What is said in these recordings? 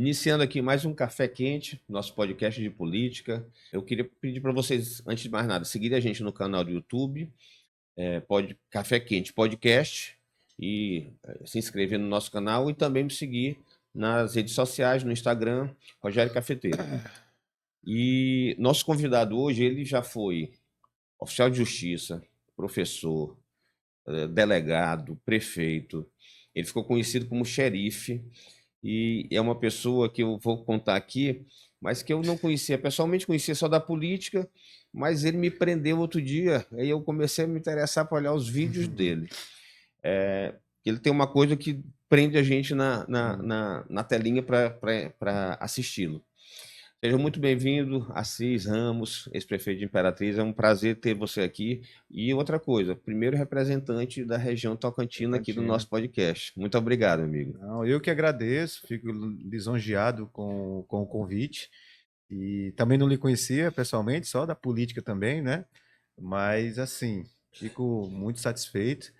Iniciando aqui mais um Café Quente, nosso podcast de política. Eu queria pedir para vocês, antes de mais nada, seguirem a gente no canal do YouTube, Café Quente Podcast, e se inscrever no nosso canal e também me seguir nas redes sociais, no Instagram, Rogério Cafeteiro. E nosso convidado hoje, ele já foi oficial de justiça, professor, delegado, prefeito. Ele ficou conhecido como xerife. E é uma pessoa que eu vou contar aqui, mas que eu não conhecia pessoalmente, conhecia só da política, mas ele me prendeu outro dia, aí eu comecei a me interessar para olhar os vídeos dele. Ele tem uma coisa que prende a gente na telinha para assisti-lo. Seja muito bem-vindo, Assis Ramos, ex-prefeito de Imperatriz. É um prazer ter você aqui. E outra coisa, primeiro representante da região Tocantina aqui do nosso podcast. Muito obrigado, amigo. Não, eu que agradeço, fico lisonjeado com o convite. E também não lhe conhecia pessoalmente, só da política também, né? Mas, assim, fico muito satisfeito.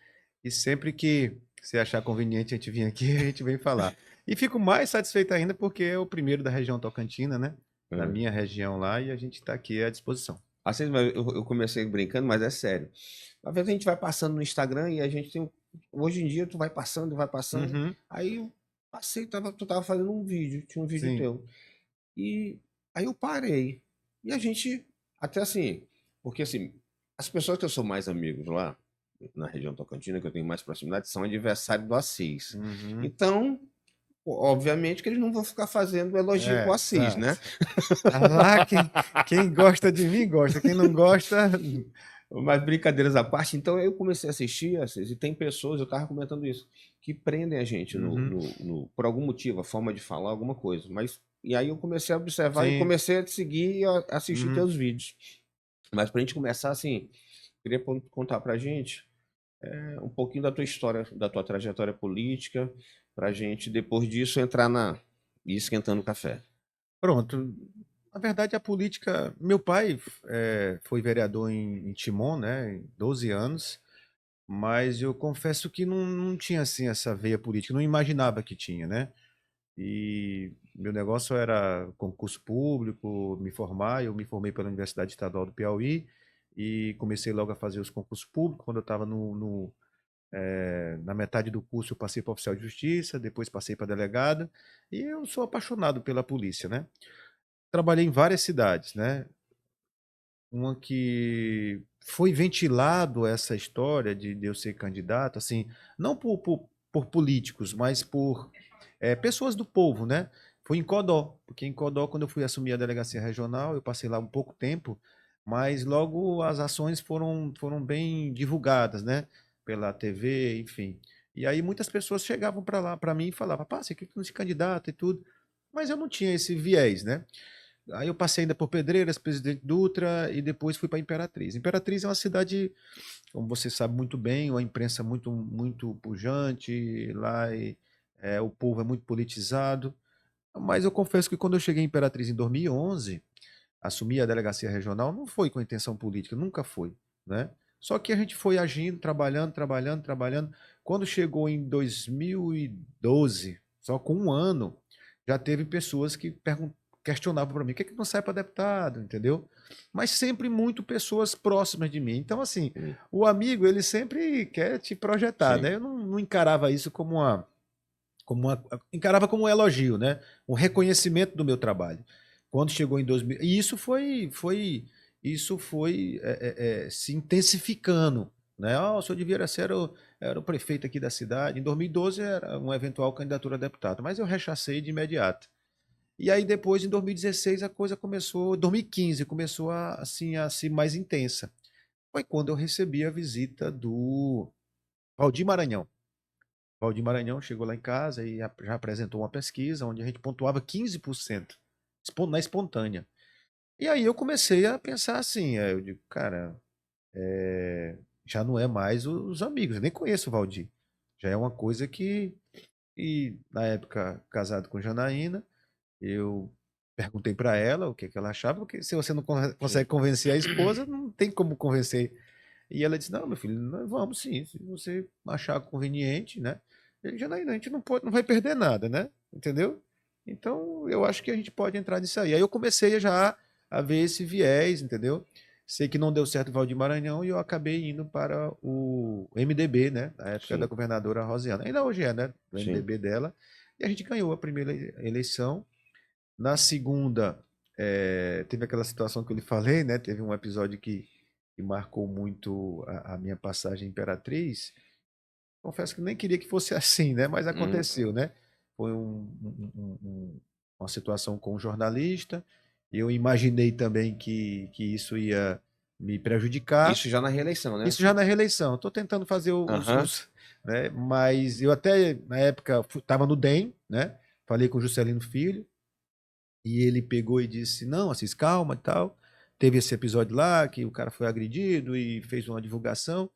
E sempre que você achar conveniente a gente vir aqui, a gente vem falar. E fico mais satisfeito ainda porque é o primeiro da região Tocantina, né? Da É. minha região lá, e a gente está aqui à disposição. Assim, eu comecei brincando, mas é sério. Às vezes a gente vai passando no Instagram e a gente tem. Hoje em dia tu vai passando, vai passando. Uhum, Aí eu passei, tu tava fazendo um vídeo, tinha um vídeo sim, teu. E aí eu parei. E a gente, até assim, porque assim, as pessoas que eu sou mais amigos lá, na região Tocantina, que eu tenho mais proximidade, são adversários do Assis. uhum, Então, obviamente que eles não vão ficar fazendo elogio pro Assis, né? exato. Ah, lá, quem gosta de mim gosta, quem não gosta. Mas brincadeiras à parte, então eu comecei a assistir, Assis, e tem pessoas, eu estava comentando isso, que prendem a gente Uhum, por algum motivo, a forma de falar, alguma coisa. Mas, e aí eu comecei a observar e sim. comecei a te seguir e a assistir Uhum. teus vídeos. Mas para a gente começar assim, queria contar para a gente um pouquinho da tua história, da tua trajetória política, para a gente, depois disso, entrar e ir esquentando o café. Pronto. Na verdade, a política. Meu pai foi vereador em Timon, né? Em 12 anos, mas eu confesso que não tinha assim essa veia política, não imaginava que tinha, né? E meu negócio era concurso público, me formar. Eu me formei pela Universidade Estadual do Piauí e comecei logo a fazer os concursos públicos. Quando eu estava na metade do curso, eu passei para oficial de justiça, depois passei para delegado, e eu sou apaixonado pela polícia, né? Trabalhei em várias cidades, né? Uma que foi ventilado essa história de eu ser candidato, assim, não por políticos, mas por pessoas do povo, né? Foi em Codó, porque em Codó, quando eu fui assumir a delegacia regional, eu passei lá um pouco tempo, mas logo as ações foram bem divulgadas, né? Pela TV, enfim. E aí muitas pessoas chegavam para lá, para mim, e falavam, pá, você quer que não se candidata e tudo. Mas eu não tinha esse viés, né? Aí eu passei ainda por Pedreiras, Presidente Dutra e depois fui para Imperatriz. Imperatriz é uma cidade, como você sabe muito bem, uma imprensa muito pujante, lá o povo é muito politizado. Mas eu confesso que quando eu cheguei em Imperatriz em 2011, assumi a delegacia regional, não foi com intenção política, nunca foi, né? Só que a gente foi agindo, trabalhando. Quando chegou em 2012, só com um ano, já teve pessoas que questionavam para mim, por que não sai para deputado, entendeu? Mas sempre muito pessoas próximas de mim. Então, assim, Sim, o amigo, ele sempre quer te projetar, né? sim. Eu não encarava isso encarava como um elogio, né? Um reconhecimento do meu trabalho. Quando chegou em 2000, e isso foi se intensificando, né? O senhor de Vieira era o prefeito aqui da cidade. Em 2012 era uma eventual candidatura a deputado, mas eu rechacei de imediato. E aí depois, em 2016, a coisa começou, 2015 começou a ser mais intensa. Foi quando eu recebi a visita do Valdir Maranhão. Valdir Maranhão chegou lá em casa e já apresentou uma pesquisa onde a gente pontuava 15% na espontânea. E aí eu comecei a pensar assim, eu digo, cara, já não é mais os amigos, eu nem conheço o Valdir. Já é uma coisa que, e na época casado com Janaína, eu perguntei para ela o que, que ela achava, porque se você não consegue convencer a esposa, não tem como convencer. E ela disse: Não, meu filho, nós vamos sim, se você achar conveniente, né? Ele já, Janaína, a gente não vai perder nada, né? Entendeu? Então, eu acho que a gente pode entrar nisso aí. Aí eu comecei já a ver esse viés, entendeu? Sei que não deu certo o Valdir Maranhão e eu acabei indo para o MDB, né? Na época da Sim, governadora Rosiana. Ainda hoje é, né? O sim. MDB dela. E a gente ganhou a primeira eleição. Na segunda, teve aquela situação que eu lhe falei, né? Teve um episódio que marcou muito a minha passagem Imperatriz. Confesso que nem queria que fosse assim, né? Mas Hum. aconteceu, né? Foi uma situação com um jornalista. Eu imaginei também que isso ia me prejudicar. Isso já na reeleição, né? Isso já na reeleição. Estou tentando fazer Aham. né? Mas eu até, na época, estava no DEM, né? Falei com o Juscelino Filho. E ele pegou e disse: Não, Assis, calma e tal. Teve esse episódio lá que o cara foi agredido e fez uma divulgação.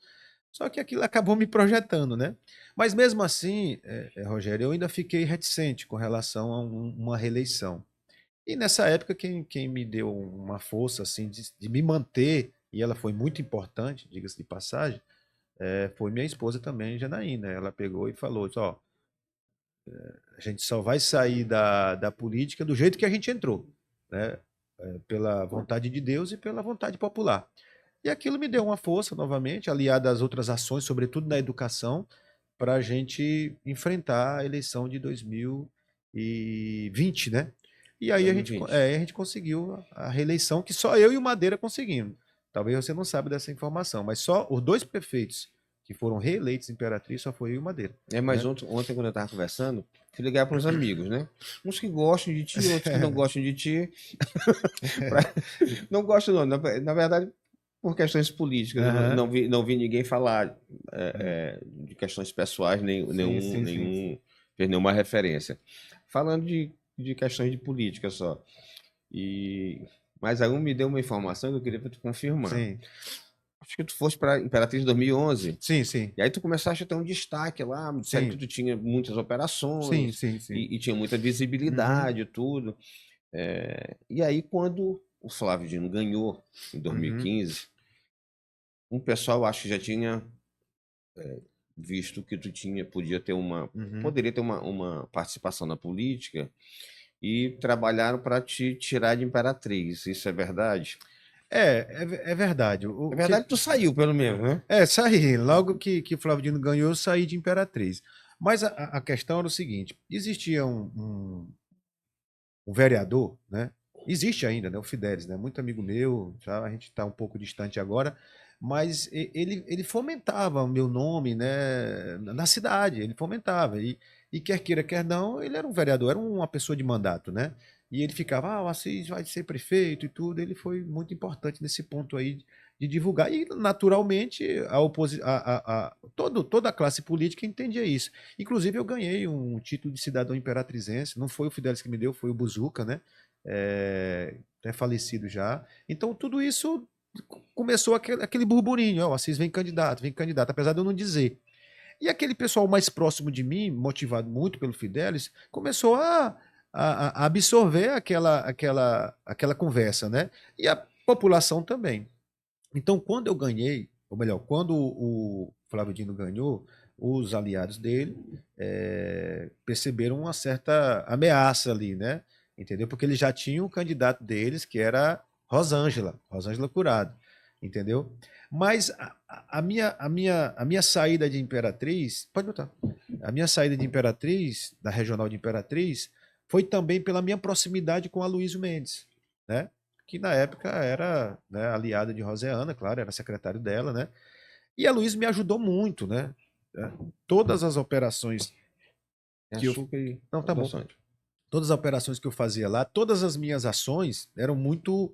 Só que aquilo acabou me projetando, né? Mas mesmo assim, Rogério, eu ainda fiquei reticente com relação a uma reeleição. E nessa época, quem me deu uma força assim de me manter, e ela foi muito importante, diga-se de passagem, foi minha esposa também, Janaína. Ela pegou e falou: Ó, a gente só vai sair da política do jeito que a gente entrou, né? Pela vontade de Deus e pela vontade popular. E aquilo me deu uma força novamente, aliada às outras ações, sobretudo na educação, para a gente enfrentar a eleição de 2020, né? E aí 2020. a gente conseguiu a reeleição que só eu e o Madeira conseguimos. Talvez você não saiba dessa informação, mas só os dois prefeitos que foram reeleitos Imperatriz só foi eu e o Madeira, Mas né? ontem, quando eu estava conversando, fui ligar para uns amigos, né? Uns que gostam de ti, outros que não gostam de ti. Pra- Não gosto, não. Na verdade, por questões políticas. Eu Aham. não vi ninguém falar É. de questões pessoais, Sim, sim, sim. fez nenhuma referência. Falando de questões de política só. E, mas aí um me deu uma informação que eu queria te confirmar. Sim, Acho que tu foste para Imperatriz 2011. sim, sim, E aí tu começaste a ter um destaque lá, disseram que sim, tu tinha muitas sim, operações sim, sim. e tinha muita Uhum, visibilidade e tudo. E aí quando o Flávio Dino ganhou em uhum, 2015, um pessoal acho que já tinha visto que tu podia ter uhum. poderia ter uma participação na política e trabalharam para te tirar de Imperatriz. Isso é verdade? É verdade. É verdade que tu saiu, pelo menos, né? Saí. Logo que o Flávio Dino ganhou, eu saí de Imperatriz. Mas a questão era o seguinte: existia um vereador, né? Existe ainda, né? O Fidelis, né? Muito amigo meu, já a gente está um pouco distante agora, mas ele fomentava o meu nome, né? Na cidade, ele fomentava. E quer queira, quer não, ele era um vereador, era uma pessoa de mandato, né? E ele ficava, o Assis vai ser prefeito e tudo. Ele foi muito importante nesse ponto aí de divulgar. E, naturalmente, toda a classe política entendia isso. Inclusive, eu ganhei um título de cidadão imperatrizense. Não foi o Fidelis que me deu, foi o Buzuca, né? É falecido já. Então, tudo isso começou aquele burburinho. Ó, Assis vem candidato, apesar de eu não dizer. E aquele pessoal mais próximo de mim, motivado muito pelo Fidelis, começou a absorver aquela conversa, né? E a população também. Então, quando eu ganhei, ou melhor, quando o Flávio Dino ganhou, os aliados dele perceberam uma certa ameaça ali, né? Entendeu? Porque eles já tinham o candidato deles, que era Rosângela Curado, entendeu? Mas a minha saída de Imperatriz, pode botar, a minha saída de Imperatriz, da regional de Imperatriz, foi também pela minha proximidade com a Luísio Mendes, né? Que na época era, né, aliada de Roseana, claro, era secretário dela, né? E a Luísa me ajudou muito, né? Todas as operações É que eu. açúcar e Não, tá bom. adoçante. Todas as operações que eu fazia lá, todas as minhas ações eram muito.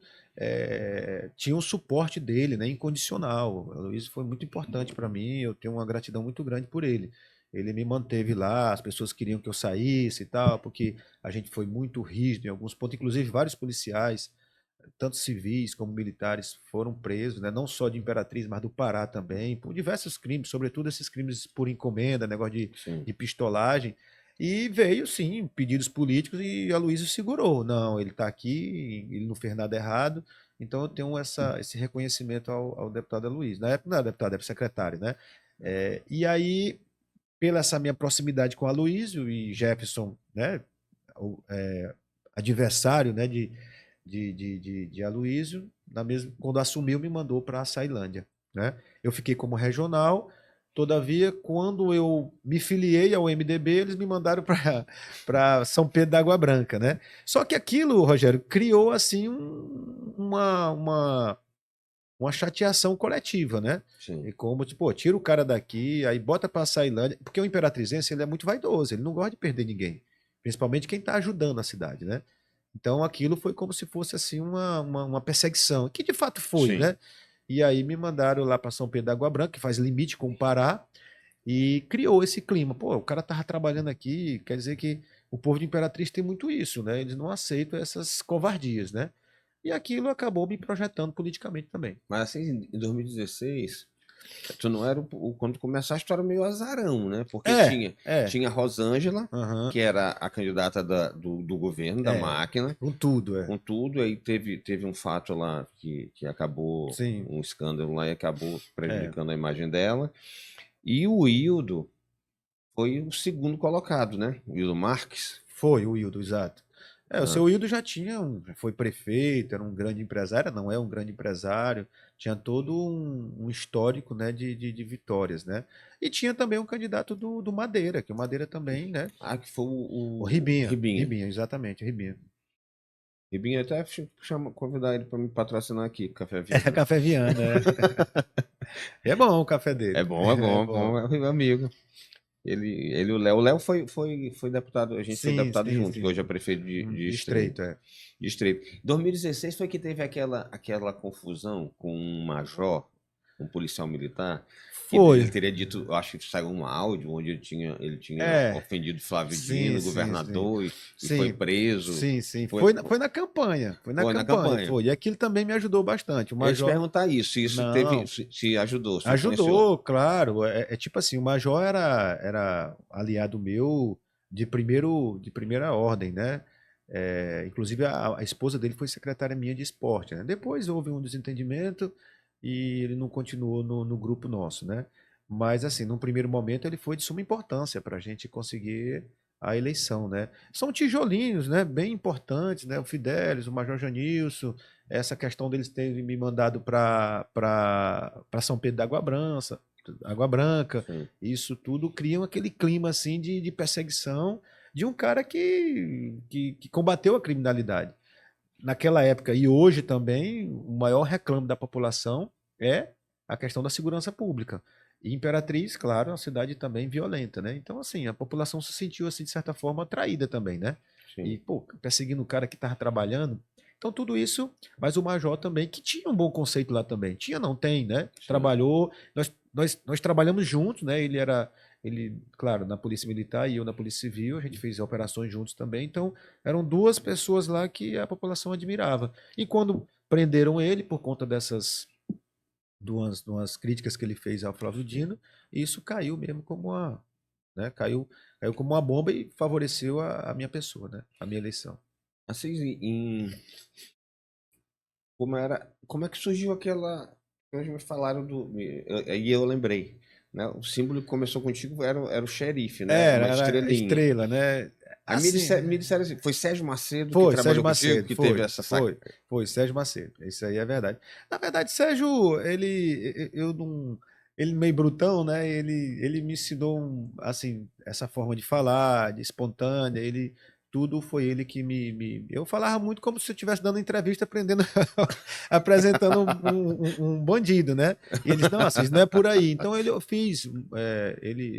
Tinham o suporte dele, né? Incondicional. A Luísa foi muito importante para mim, eu tenho uma gratidão muito grande por ele. Ele me manteve lá, as pessoas queriam que eu saísse e tal, porque a gente foi muito rígido em alguns pontos, inclusive vários policiais tanto civis como militares foram presos, né? Não só de Imperatriz, mas do Pará também, por diversos crimes, sobretudo esses crimes por encomenda, negócio Sim. de pistolagem. E veio, sim, pedidos políticos e a Luísa segurou. Não, ele está aqui, ele não fez nada errado. Então eu tenho esse reconhecimento ao deputado Aloysio. Na época não era deputado, era secretário, né? E aí, pela essa minha proximidade com o Aloysio e Jefferson, né? adversário, né, de Aloysio, quando assumiu, me mandou para a Ceilândia, né? Eu fiquei como regional, todavia, quando eu me filiei ao MDB, eles me mandaram para São Pedro da Água Branca, né? Só que aquilo, Rogério, criou assim uma chateação coletiva, né? Sim. E como, tipo, tira o cara daqui, aí bota para a Ceilândia, porque o imperatrizense ele é muito vaidoso, ele não gosta de perder ninguém, principalmente quem está ajudando a cidade, né? Então aquilo foi como se fosse assim uma perseguição, que de fato foi, Sim. né? E aí me mandaram lá para São Pedro da Água Branca, que faz limite com o Pará, e criou esse clima. Pô, o cara tava trabalhando aqui, quer dizer que o povo de Imperatriz tem muito isso, né? Eles não aceitam essas covardias, né? E aquilo acabou me projetando politicamente também. Mas assim, em 2016, tu não era quando começaste, tu era meio azarão, né? Porque É. tinha a Rosângela, Aham. que era a candidata do governo, da É. máquina, Com tudo, é. com tudo, aí teve um fato lá que acabou, Sim. um escândalo lá e acabou É. prejudicando a imagem dela. E o Hildo foi o segundo colocado, né? O Hildo Marques. Foi o Wildo, exato. O Ah, seu Wildo já foi prefeito, era um grande empresário, não é um grande empresário, tinha todo um histórico, né, de vitórias, né? E tinha também um candidato do Madeira, que o Madeira também, né? que foi O o Ribinha, Ribinha. Ribinha, exatamente, Ribinha. Ribinha até convidar ele para me patrocinar aqui, Café É Viana. Café Viana, é. É bom o café É dele. bom, é É bom, é bom. bom, é meu amigo. Ele, o Léo. O Léo foi deputado, a gente foi Sim, deputado sim, junto, que sim. hoje é prefeito de Estreito. Estreito, é. De Estreito. 2016 foi que teve aquela confusão com um major, um policial militar, que ele Foi. teria dito, eu acho que saiu um áudio onde ele tinha É. ofendido Flávio Sim, Dino, sim, sim. governador, e foi Sim, preso. sim, sim. Foi, Foi na campanha. Foi na foi na campanha, campanha. foi. E aquilo também me ajudou bastante. O Eu ia te Major. perguntar isso, se isso teve, Não. se ajudou, se influenciou. Ajudou, claro. É tipo assim, o Major era aliado meu de primeira ordem, né? Inclusive a esposa dele foi secretária minha de esporte, né? Depois houve um desentendimento e ele não continuou no grupo nosso, né? Mas assim, num primeiro momento ele foi de suma importância para a gente conseguir a eleição, né? São tijolinhos, né? Bem importantes, né? O Fidelis, o Major Janilson, essa questão deles terem me mandado para São Pedro da Água Branca, Sim, isso tudo cria aquele clima assim de perseguição de um cara que combateu a criminalidade. Naquela época e hoje também, o maior reclame da população é a questão da segurança pública. E Imperatriz, claro, é uma cidade também violenta, né? Então, assim, a população se sentiu, assim, de certa forma, atraída também, né? sim, E, pô, perseguindo o cara que estava trabalhando. Então, tudo isso, mas o Major também, que tinha um bom conceito lá também. Tinha, não tem, né? sim. Trabalhou, nós trabalhamos juntos, né? Ele, claro, na Polícia Militar e eu na Polícia Civil, a gente fez operações juntos também. Então, eram duas pessoas lá que a população admirava. E quando prenderam ele por conta dessas duas críticas que ele fez ao Flávio Dino, isso caiu mesmo como uma, né, caiu como uma bomba e favoreceu a minha pessoa, né, a minha eleição. Assim, como é que surgiu aquela, hoje me falaram aí eu lembrei, né? O símbolo que começou contigo era o xerife, né? Uma Era a estrelinha. estrela, né? Aí me Assim, disseram, me disseram assim, foi Sérgio Macedo que foi, Sérgio trabalhou contigo, Macedo, que teve essa foi, Sérgio Macedo. Isso aí é verdade. Na verdade, Sérgio, eu não, ele meio brutão, né? Ele me ensinou, assim, essa forma de falar, de espontânea, tudo foi ele que eu falava muito como se eu estivesse dando entrevista, aprendendo, apresentando um bandido, né? E ele disse, não, assim, não é por aí. Então eu fiz,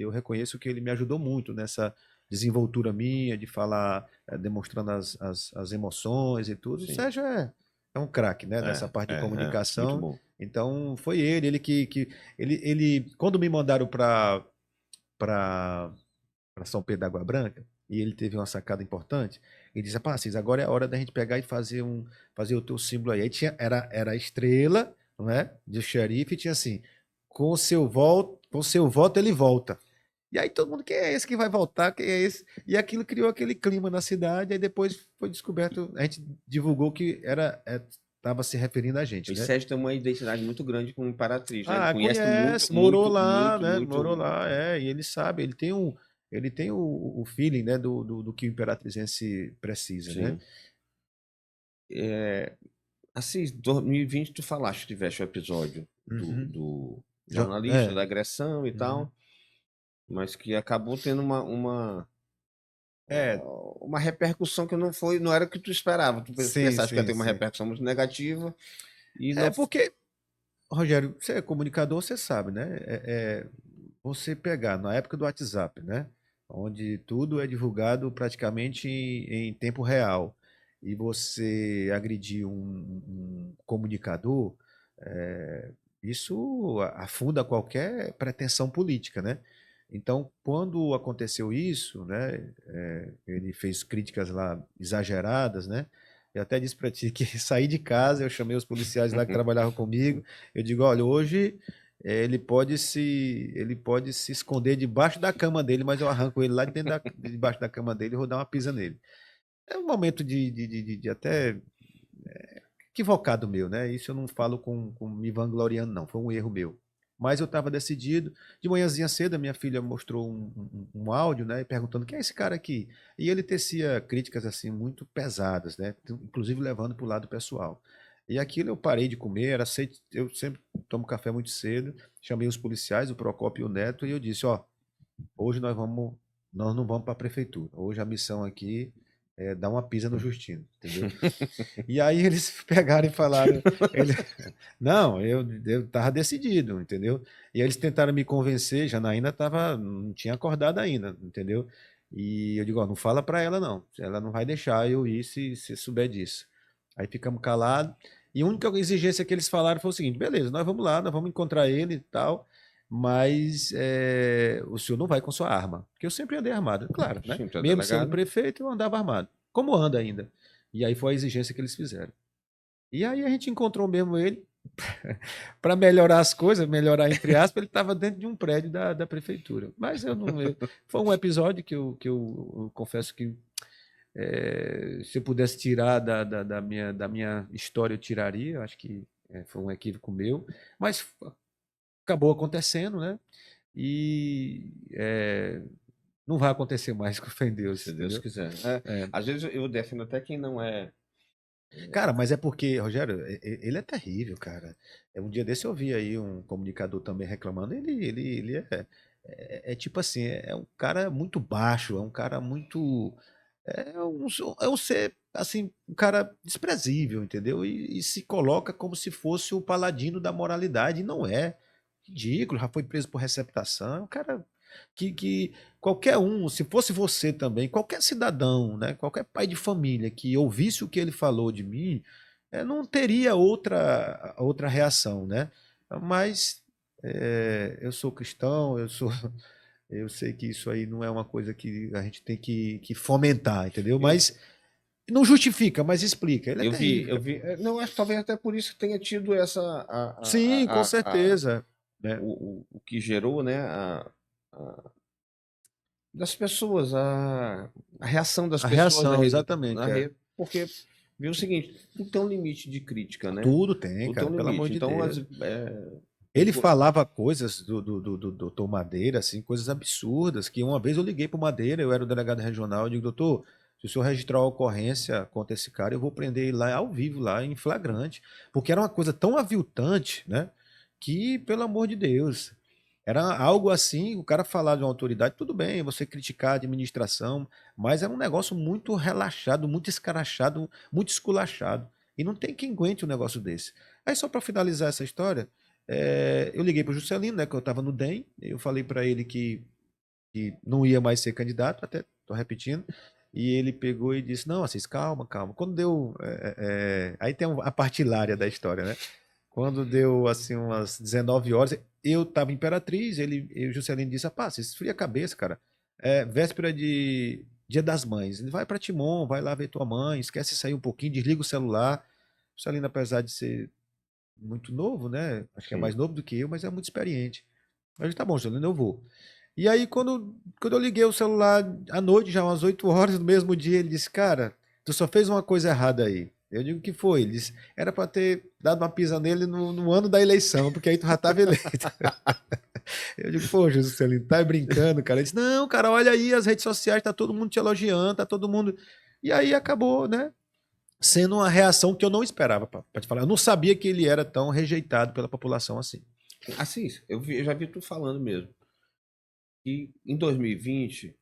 eu reconheço que ele me ajudou muito nessa desenvoltura minha, de falar demonstrando as emoções e tudo. O Sim, Sérgio é um craque, né, nessa parte de muito comunicação. bom. Então foi ele ele quando me mandaram para São Pedro da Água Branca e ele teve uma sacada importante, ele disse: "Pá, Cis, agora é a hora da gente pegar e fazer o teu símbolo aí". Aí era a estrela, não é? De xerife, e tinha assim: com seu voto ele volta". E aí todo mundo, quem é esse que vai voltar? Quem é esse? E aquilo criou aquele clima na cidade, aí depois foi descoberto, a gente divulgou que estava se referindo a gente, O né? Sérgio tem uma identidade muito grande com Imperatriz, né? Ele Ah, conhece muito, conhece, morou muito, lá, muito, né? Morou muito. lá, e ele sabe, ele tem ele tem o feeling, né, do que o imperatrizense precisa, né? Sim. Assim, 2020 tu falaste que tiveste o episódio Uhum. do Já, jornalista, da agressão e uhum. tal, mas que acabou tendo É, uma repercussão que não era o que tu esperava. Tu sim, pensaste que ia sim, ter uma sim. repercussão muito negativa e É não. porque, Rogério, você é comunicador, você sabe, né? Você pegar na época do WhatsApp, né? Onde tudo é divulgado praticamente em tempo real, e você agredir um comunicador, é, isso afunda qualquer pretensão política, né? Então, quando aconteceu isso, né, ele fez críticas lá exageradas, né? Eu até disse para ti que saí de casa, eu chamei os policiais lá que trabalhavam comigo, eu digo, olha, hoje ele pode se esconder debaixo da cama dele, mas eu arranco ele lá de dentro debaixo da cama dele e vou dar uma pisa nele. É um momento de até equivocado meu, né? Isso eu não falo com me vangloriando, não. Foi um erro meu. Mas eu estava decidido. De manhãzinha cedo, a minha filha mostrou um áudio, né? Perguntando quem é esse cara aqui. E ele tecia críticas assim muito pesadas, né? Inclusive levando para o lado pessoal. E aquilo eu parei de comer, eu sempre tomo café muito cedo, chamei os policiais, o Procópio e o Neto, e eu disse, ó, hoje nós não vamos para a prefeitura. Hoje a missão aqui é dar uma pisa no Justino, entendeu? E aí eles pegaram e falaram, ele, não, eu estava decidido, entendeu? E eles tentaram me convencer, Janaína não tinha acordado ainda, entendeu? E eu digo, ó, não fala para ela não, ela não vai deixar eu ir se souber disso. Aí ficamos calados, e a única exigência que eles falaram foi o seguinte, beleza, nós vamos lá, nós vamos encontrar ele e tal, mas o senhor não vai com sua arma, porque eu sempre andei armado, claro, né? Sim, tu é Mesmo sendo delegado. prefeito, eu andava armado, como anda ainda. E aí foi a exigência que eles fizeram. E aí a gente encontrou mesmo ele, para melhorar as coisas, melhorar entre aspas, ele estava dentro de um prédio da prefeitura. Mas eu não. Foi um episódio que eu confesso que se eu pudesse tirar da minha história, eu tiraria. Eu acho que foi um equívoco meu. Mas acabou acontecendo, né? E não vai acontecer mais com fé em Deus, Se Deus entendeu? quiser. É. Às vezes eu defendo até quem não é. Cara, mas é porque, Rogério, ele é terrível, cara. Um dia desse eu vi aí um comunicador também reclamando. Ele é tipo assim, é um cara muito baixo, é um cara muito. É um ser, assim, um cara desprezível, entendeu? E se coloca como se fosse o paladino da moralidade, e não é. Ridículo, já foi preso por receptação. É um cara que qualquer um, se fosse você também, qualquer cidadão, né, qualquer pai de família que ouvisse o que ele falou de mim, não teria outra reação, né? Mas eu sou cristão, eu sei que isso aí não é uma coisa que a gente tem que fomentar, entendeu? Eu, Mas não justifica, mas explica. Ele é terrível, eu cara. vi. Não, acho que talvez até por isso que tenha tido essa. Sim, com A- certeza, né? o que gerou, né? Das pessoas, a reação das A pessoas reação, exatamente, na rede, porque viu o seguinte, tudo tem um limite de crítica, né? Tudo tem, Tudo tem cara, um pelo amor limite. de Então, Deus. tem Ele falava coisas do doutor Madeira, assim, coisas absurdas, que uma vez eu liguei para o Madeira, eu era o delegado regional, eu digo, doutor, se o senhor registrar uma ocorrência contra esse cara, eu vou prender ele lá ao vivo, lá em flagrante. Porque era uma coisa tão aviltante, né? Que, pelo amor de Deus, era algo assim, o cara falar de uma autoridade, tudo bem, você criticar a administração, mas era um negócio muito relaxado, muito escarachado, muito esculachado. E não tem quem aguente um negócio desse. Aí, só para finalizar essa história, eu liguei para o Juscelino, né, que eu estava no DEM, eu falei para ele que não ia mais ser candidato, até estou repetindo, e ele pegou e disse, não, Assis, calma, calma. Quando deu... aí tem a parte hilária da história, né? Quando deu, assim, umas 19 horas, eu estava em Imperatriz, o Juscelino disse, rapaz, esfria a cabeça, cara. Véspera de Dia das Mães, vai para Timon, vai lá ver tua mãe, esquece de sair um pouquinho, desliga o celular. O Juscelino, apesar de ser muito novo, né? Acho que é mais Sim. novo do que eu, mas é muito experiente. Eu disse, tá bom, Juliano, eu vou. E aí, quando eu liguei o celular à noite, já umas 8 horas no mesmo dia, ele disse, cara, tu só fez uma coisa errada aí. Eu digo, que foi? Ele disse, era para ter dado uma pisa nele no ano da eleição, porque aí tu já estava eleito. Eu digo, pô, Jesus Celino, tá brincando, cara? Ele disse, não, cara, olha aí as redes sociais, tá todo mundo te elogiando, tá todo mundo... E aí acabou, né? Sendo uma reação que eu não esperava, pra te falar. Eu não sabia que ele era tão rejeitado pela população assim. Assim, eu já vi tu falando mesmo. E em 2020,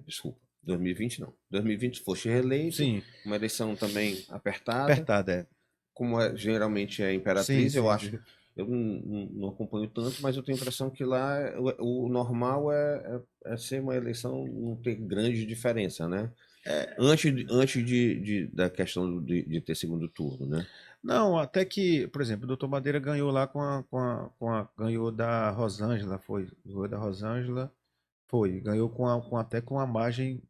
desculpa, 2020 não. 2020 foste reeleito, Sim, uma eleição também apertada, apertada, é. como geralmente é Sim, Imperatriz, eu sim, acho, sim. eu não acompanho tanto, mas eu tenho a impressão que lá o normal é ser uma eleição, não ter grande diferença, né? Da questão de ter segundo turno, né? Não, até que, por exemplo, o Doutor Madeira ganhou lá ganhou da Rosângela, ganhou da Rosângela, ganhou até com uma margem,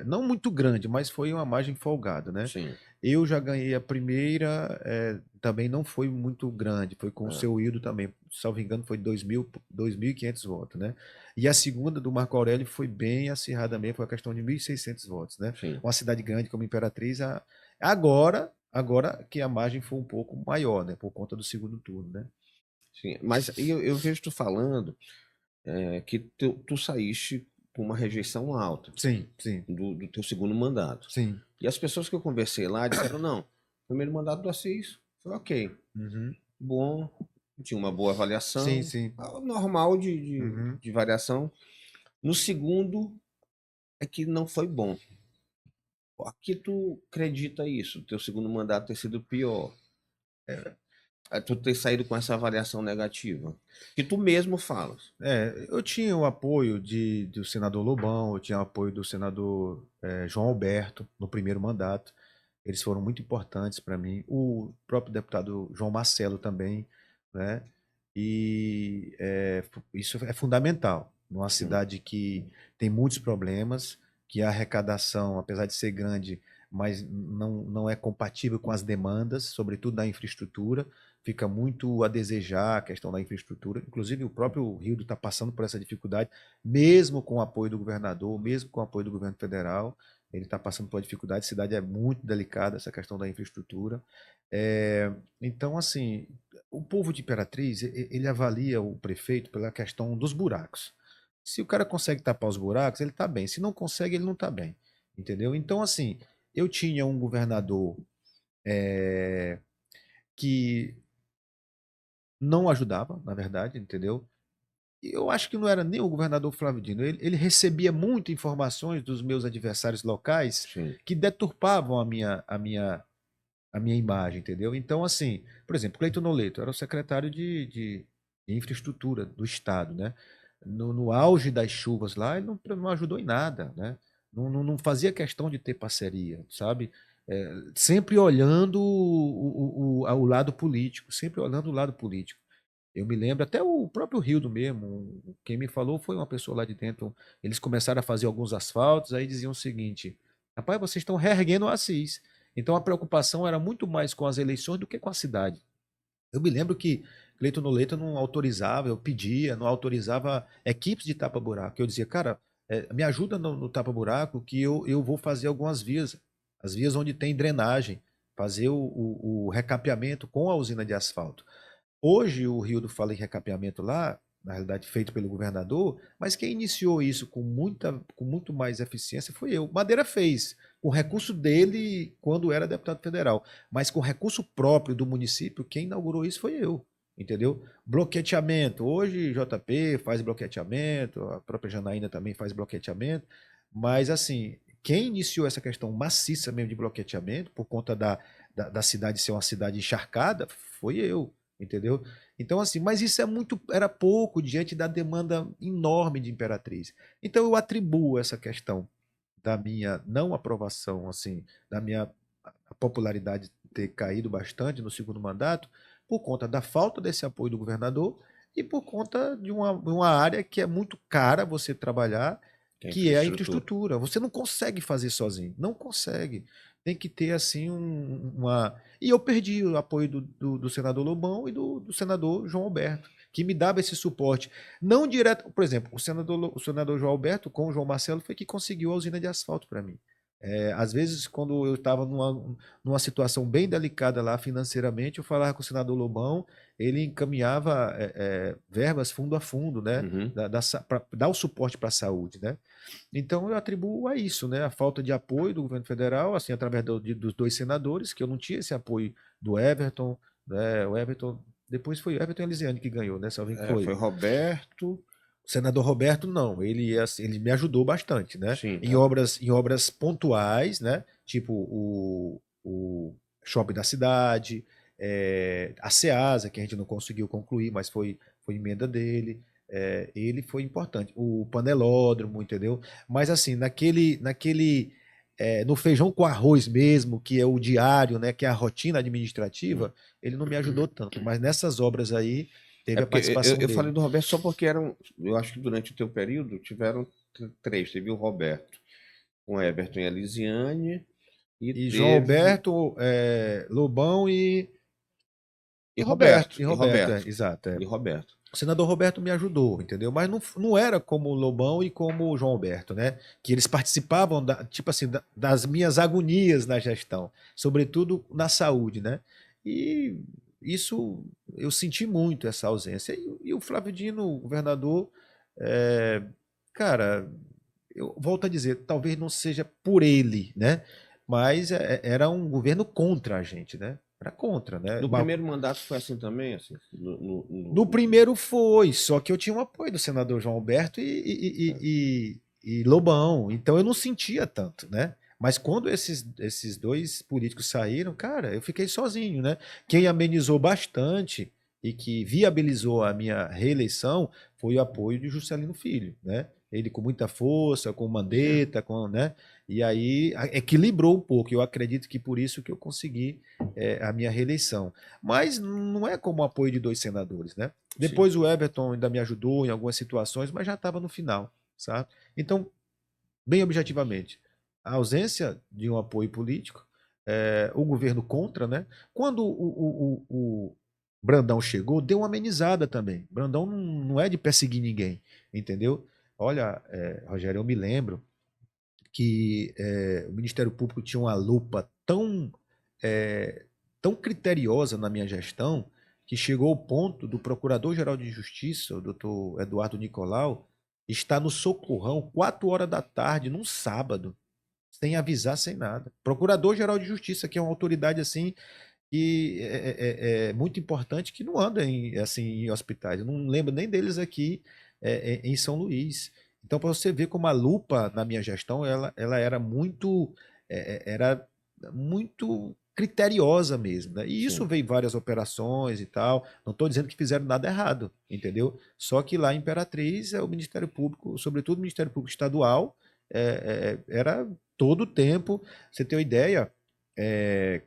não muito grande, mas foi uma margem folgada, né? Sim. Eu já ganhei a primeira, também não foi muito grande, foi com o É, seu Hildo também, salvo engano, foi 2.500 votos, né? E a segunda do Marco Aurélio foi bem acirrada mesmo, foi a questão de 1.600 votos, né? sim. Uma cidade grande como Imperatriz, agora que a margem foi um pouco maior, né? Por conta do segundo turno, né? Sim. Mas eu vejo tu falando que tu saíste com uma rejeição alta Sim, sim, do teu segundo mandato. sim. E as pessoas que eu conversei lá disseram, não, primeiro mandato do Assis foi ok, Uhum. bom, tinha uma boa Sim, avaliação, sim. normal Uhum. de variação. No segundo é que não foi bom. Por que tu acredita isso? Teu segundo mandato ter sido pior? Tu ter saído com essa avaliação negativa? Que tu mesmo falas. Eu tinha o apoio do senador Lobão, eu tinha o apoio do senador João Alberto no primeiro mandato. Eles foram muito importantes para mim. O próprio deputado João Marcelo também, né? E isso é fundamental. Numa Sim, cidade que tem muitos problemas, que a arrecadação, apesar de ser grande, mas não é compatível com as demandas, sobretudo da infraestrutura, fica muito a desejar a questão da infraestrutura. Inclusive, o próprio Rio está passando por essa dificuldade, mesmo com o apoio do governador, mesmo com o apoio do governo federal. Ele está passando por uma dificuldade. A cidade é muito delicada, essa questão da infraestrutura. Então, assim, o povo de Imperatriz, ele avalia o prefeito pela questão dos buracos. Se o cara consegue tapar os buracos, ele está bem. Se não consegue, ele não está bem. Entendeu? Então, assim, eu tinha um governador é, que não ajudava, na verdade, entendeu? E eu acho que não era nem o governador Flávio Dino. Ele recebia muitas informações dos meus adversários locais sim, que deturpavam a minha imagem, entendeu? Então, assim, por exemplo, Cleiton Noleto era o secretário de infraestrutura do Estado, né? No auge das chuvas lá, ele não ajudou em nada, né? Não fazia questão de ter parceria, sabe? Sempre olhando o lado político, sempre olhando o lado político. Eu me lembro, até o próprio Rildo mesmo, quem me falou foi uma pessoa lá de dentro. Eles começaram a fazer alguns asfaltos, aí diziam o seguinte: rapaz, vocês estão reerguendo o Assis. Então a preocupação era muito mais com as eleições do que com a cidade. Eu me lembro que Cleiton Noleto não autorizava, eu pedia, não autorizava equipes de tapa-buraco. Eu dizia, cara, me ajuda no tapa-buraco que eu vou fazer algumas vias, as vias onde tem drenagem, fazer o recapeamento com a usina de asfalto. Hoje o Rildo fala em recapeamento lá, na realidade feito pelo governador, mas quem iniciou isso com muito mais eficiência foi eu. Madeira fez, com recurso dele quando era deputado federal, mas com recurso próprio do município, quem inaugurou isso foi eu, entendeu? Bloqueteamento, hoje JP faz bloqueteamento, a própria Janaína também faz bloqueteamento, mas assim, quem iniciou essa questão maciça mesmo de bloqueteamento, por conta da cidade ser uma cidade encharcada, foi eu, entendeu? Então, assim, mas isso era pouco diante da demanda enorme de Imperatriz. Então, eu atribuo essa questão da minha não aprovação, assim, da minha popularidade ter caído bastante no segundo mandato, por conta da falta desse apoio do governador e por conta de uma área que é muito cara você trabalhar, que é que é a infraestrutura. infraestrutura. Você não consegue fazer sozinho, não consegue. Tem que ter assim uma. E eu perdi o apoio do senador Lobão e do senador João Alberto, que me dava esse suporte. Não direto, por exemplo, o senador João Alberto com o João Marcelo foi que conseguiu a usina de asfalto para mim. Às vezes, quando eu estava numa situação bem delicada lá financeiramente, eu falava com o senador Lobão, ele encaminhava verbas fundo a fundo, né, Uhum. para dar o suporte para a saúde, né? Então eu atribuo a isso, né, a falta de apoio do governo federal, assim, através dos dois senadores, que eu não tinha esse apoio do Everton, né, o Everton, depois foi o Everton Elisiane que ganhou, né, Salvo que Foi foi. Roberto. O senador Roberto, não, ele me ajudou bastante, né? Sim. Em obras pontuais, né? Tipo o shopping da cidade, a Ceasa, que a gente não conseguiu concluir, mas foi emenda dele. Ele foi importante. O panelódromo, entendeu? Mas assim, no feijão com arroz mesmo, que é o diário, né? Que é a rotina administrativa, ele não me ajudou tanto. Mas nessas obras aí, É teve a porque participação eu falei dele. do Roberto só porque eu acho que durante o teu período tiveram três. Teve o Roberto com Everton e a Lisiane e E João teve. Alberto, Lobão E E Roberto, e Roberto, Roberto, exato. e Roberto. O senador Roberto me ajudou, entendeu? Mas não era como o Lobão e como o João Alberto, né? Que eles participavam, tipo assim, das minhas agonias na gestão, sobretudo na saúde, né? E isso, eu senti muito essa ausência. E o Flávio Dino, o governador, é, cara, eu volto a dizer, talvez não seja por ele, né? Mas era um governo contra a gente, né? Era contra, né? No primeiro mandato foi assim também, assim. No primeiro foi, só que eu tinha o apoio do senador João Alberto e Lobão, então eu não sentia tanto, né? Mas quando esses dois políticos saíram, cara, eu fiquei sozinho, né? Quem amenizou bastante e que viabilizou a minha reeleição foi o apoio de Juscelino Filho, né? Ele com muita força, com Sim, Mandetta, né? E aí equilibrou um pouco. Eu acredito que por isso que eu consegui a minha reeleição. Mas não é como o apoio de dois senadores, né? sim. Depois o Everton ainda me ajudou em algumas situações, mas já estava no final, sabe? Então, bem objetivamente, a ausência de um apoio político, o governo contra, né? Quando o Brandão chegou, deu uma amenizada também. Brandão não é de perseguir ninguém, entendeu? Olha, Rogério, eu me lembro que o Ministério Público tinha uma lupa é, tão criteriosa na minha gestão que chegou ao ponto do Procurador-Geral de Justiça, o doutor Eduardo Nicolau, estar no Socorrão 4 horas da tarde, num sábado, sem avisar, sem nada. Procurador-Geral de Justiça, que é uma autoridade assim que é muito importante, que não anda assim, em hospitais. Eu não lembro nem deles aqui em São Luís. Então, para você ver como a lupa na minha gestão, ela era muito criteriosa mesmo, né? E isso Sim. veio várias operações e tal. Não estou dizendo que fizeram nada errado, entendeu? Só que lá em Imperatriz, o Ministério Público, sobretudo o Ministério Público Estadual, era todo o tempo. Você tem uma ideia?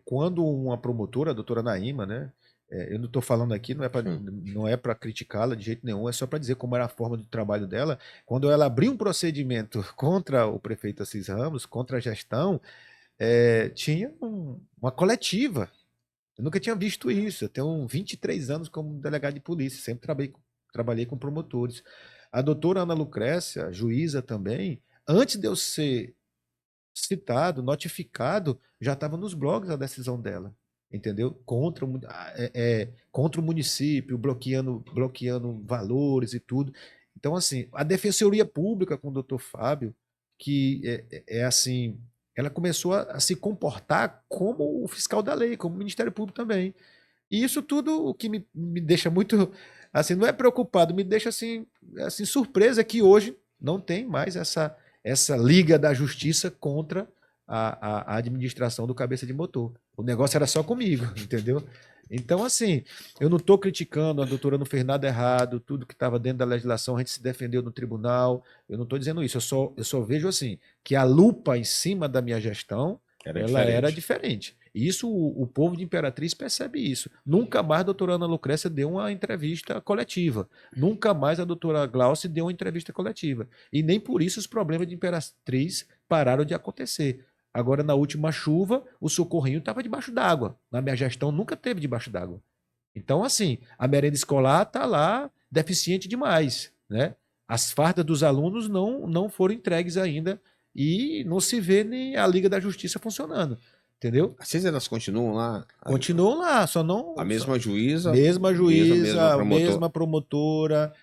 Quando uma promotora, a doutora Naíma, né? Eu não estou falando aqui, Hum. não é para criticá-la de jeito nenhum, é só para dizer como era a forma do trabalho dela. Quando ela abriu um procedimento contra o prefeito Assis Ramos, contra a gestão, tinha uma coletiva. Eu nunca tinha visto isso. Eu tenho 23 anos como delegado de polícia, sempre trabalhei com promotores. A doutora Ana Lucrécia, juíza também, antes de eu ser citado, notificado, já estava nos blogs a decisão dela, entendeu? Contra o município, bloqueando valores e tudo. Então, assim, a Defensoria Pública com o doutor Fábio, que assim, ela começou a se comportar como o fiscal da lei, como o Ministério Público também. E isso tudo o que me deixa muito, assim, não é preocupado, me deixa assim surpresa que hoje não tem mais essa liga da justiça contra a administração do cabeça de motor. O negócio era só comigo, entendeu? Então, assim, eu não estou criticando, a doutora não fez nada errado, tudo que estava dentro da legislação a gente se defendeu no tribunal, eu não estou dizendo isso, eu só vejo assim, que a lupa em cima da minha gestão, Era ela era diferente. diferente. E isso, o povo de Imperatriz percebe isso. Nunca mais a doutora Ana Lucrécia deu uma entrevista coletiva. Nunca mais a doutora Glauce deu uma entrevista coletiva. E nem por isso os problemas de Imperatriz pararam de acontecer. Agora, na última chuva, o socorrinho estava debaixo d'água. Na minha gestão, nunca teve debaixo d'água. Então, assim, a merenda escolar está lá deficiente demais, né? As fardas dos alunos não foram entregues ainda e não se vê nem a Liga da Justiça funcionando, entendeu? As 6 elas continuam lá? Continuam lá, só não... A mesma juíza? Mesma Mesma juíza, promotor? mesma promotora,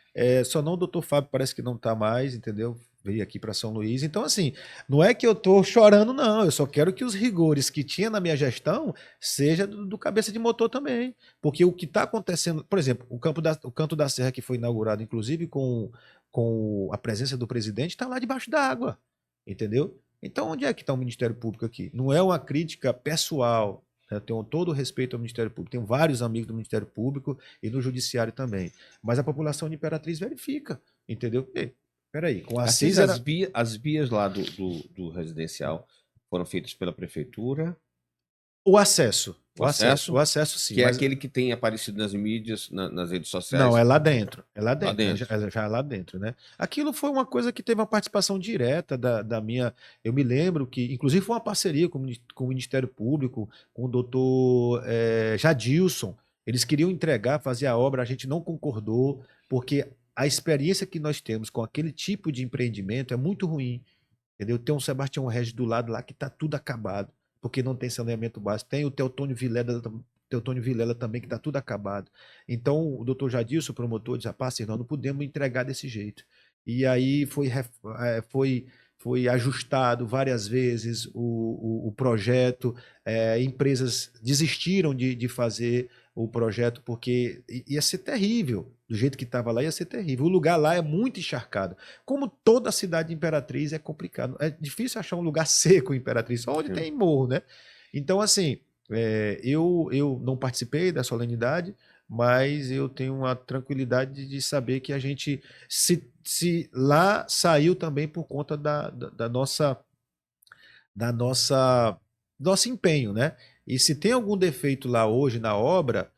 só não o doutor Fábio parece que não está mais, entendeu? Veio aqui para São Luís. Então, assim, não é que eu estou chorando, não. Eu só quero que os rigores que tinha na minha gestão seja do cabeça de motor também. Porque o que está acontecendo, por exemplo, o Canto da Serra, que foi inaugurado, inclusive, com a presença do presidente, está lá debaixo d'água, entendeu? Então, onde é que está o Ministério Público aqui? Não é uma crítica pessoal. Eu tenho todo o respeito ao Ministério Público. Tenho vários amigos do Ministério Público e do Judiciário também. Mas a população de Imperatriz verifica, entendeu? Ei, peraí, com a Assis, CIS era... as vias lá do residencial foram feitas pela prefeitura. O acesso. O acesso? O acesso sim. Que é mas... aquele que tem aparecido nas mídias, nas redes sociais. Não, é lá dentro. É lá dentro. Lá dentro. Já é lá dentro, né? Aquilo foi uma coisa que teve uma participação direta da minha. Eu me lembro que, inclusive, foi uma parceria com o Ministério Público, com o doutor Jadilson. Eles queriam entregar, fazer a obra, a gente não concordou, porque a experiência que nós temos com aquele tipo de empreendimento é muito ruim. Entendeu? Tem um Sebastião Regis do lado lá que está tudo acabado, porque não tem saneamento básico. Tem o Teotônio Vilela também, que está tudo acabado. Então, o doutor Jadilson, o promotor, disse: rapaz, nós não podemos entregar desse jeito. E aí foi ajustado várias vezes o projeto, empresas desistiram de fazer o projeto porque ia ser terrível. Do jeito que estava lá, ia ser terrível. O lugar lá é muito encharcado. Como toda a cidade de Imperatriz, é complicado. É difícil achar um lugar seco em Imperatriz, só onde tem morro, né? Então, assim, eu não participei da solenidade, mas eu tenho uma tranquilidade de saber que a gente se lá saiu também por conta da nosso empenho, né? E se tem algum defeito lá hoje na obra,